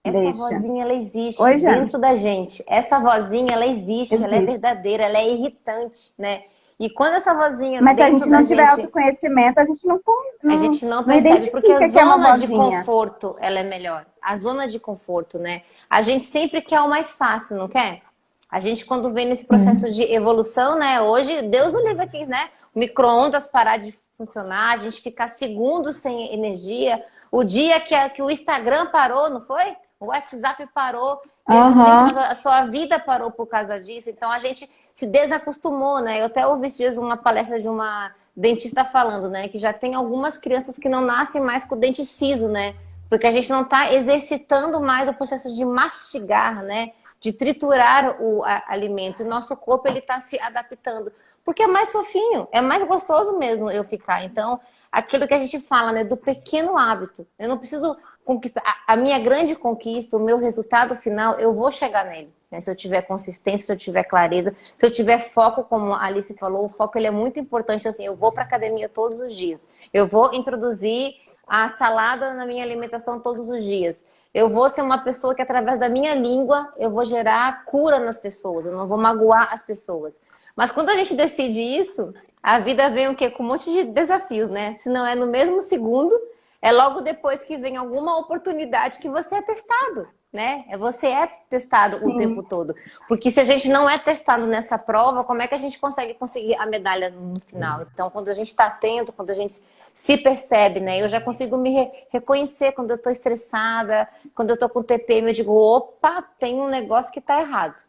Essa Deixa. vozinha, ela existe Oi, Jana. dentro da gente. Essa vozinha, ela existe, ela é verdadeira, ela é irritante, né? E quando essa vozinha Mas se a dentro gente da não tiver gente, autoconhecimento, a gente a gente não percebe, porque a identifica que é uma zona de vozinha. conforto, ela é melhor. A zona de conforto, né? A gente sempre quer o mais fácil, não quer? A gente, quando vem nesse processo de evolução, né? Hoje, Deus o livre aqui, né? O micro-ondas parar de funcionar, a gente ficar segundos sem energia. O dia que o Instagram parou, não foi? O WhatsApp parou. E gente, mas a sua vida parou por causa disso. Então, a gente se desacostumou, né? Eu até ouvi esses dias uma palestra de uma dentista falando, né? Que já tem algumas crianças que não nascem mais com o dente ciso, né? Porque a gente não está exercitando mais o processo de mastigar, né? De triturar o alimento. O nosso corpo, ele está se adaptando. Porque é mais fofinho, é mais gostoso mesmo eu ficar. Então, aquilo que a gente fala, né? Do pequeno hábito. Eu não preciso conquistar. A minha grande conquista, o meu resultado final, eu vou chegar nele. Né? Se eu tiver consistência, se eu tiver clareza, se eu tiver foco, como a Alice falou, o foco ele é muito importante. Assim, eu vou para academia todos os dias. Eu vou introduzir a salada na minha alimentação todos os dias. Eu vou ser uma pessoa que, através da minha língua, eu vou gerar cura nas pessoas. Eu não vou magoar as pessoas. Mas quando a gente decide isso, a vida vem o quê? Com um monte de desafios, né? Se não é no mesmo segundo, é logo depois que vem alguma oportunidade que você é testado, né? Você é testado o tempo todo. Porque se a gente não é testado nessa prova, como é que a gente conseguir a medalha no final? Então, quando a gente está atento, quando a gente se percebe, né? Eu já consigo me reconhecer quando eu estou estressada, quando eu estou com TPM, eu digo, opa, tem um negócio que está errado.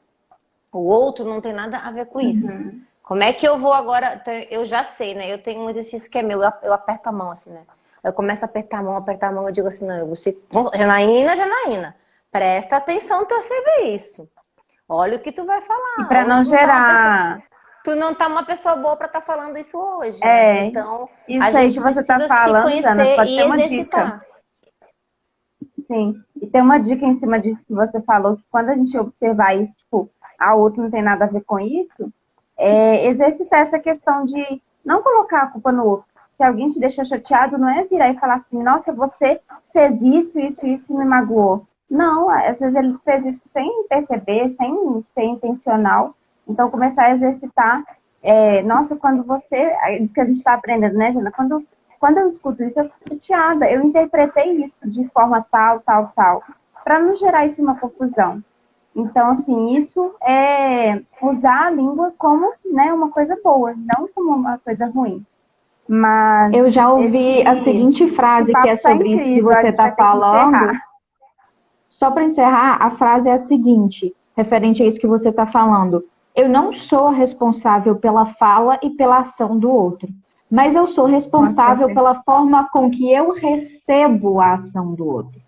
O outro não tem nada a ver com isso. Como é que eu vou agora? Eu já sei, né? Eu tenho um exercício que é meu, eu aperto a mão assim, né? Eu começo a apertar a mão, eu digo assim, não, você... Janaína, presta atenção no teu serviço. Olha o que tu vai falar. E para não gerar... Tu não tá uma pessoa boa para estar falando isso hoje, É, né? Então, isso a aí gente que você precisa tá falando, se conhecer Jana, pode e ter uma exercitar. dica. Sim, e tem uma dica em cima disso que você falou, que quando a gente observar isso, tipo, a outra não tem nada a ver com isso, exercitar essa questão de não colocar a culpa no outro. Se alguém te deixou chateado, não é virar e falar assim, nossa, você fez isso, isso, isso e me magoou. Não, às vezes ele fez isso sem perceber, sem ser intencional. Então, começar a exercitar, nossa, quando você, é isso que a gente está aprendendo, né, Jana? Quando eu escuto isso, eu fico chateada. Eu interpretei isso de forma tal, tal, tal, para não gerar isso uma confusão. Então, assim, isso é usar a língua como, né, uma coisa boa, não como uma coisa ruim. Mas eu já ouvi a seguinte frase que é sobre isso que você está falando. Só para encerrar, a frase é a seguinte, referente a isso que você está falando. Eu não sou responsável pela fala e pela ação do outro, mas eu sou responsável pela forma com que eu recebo a ação do outro.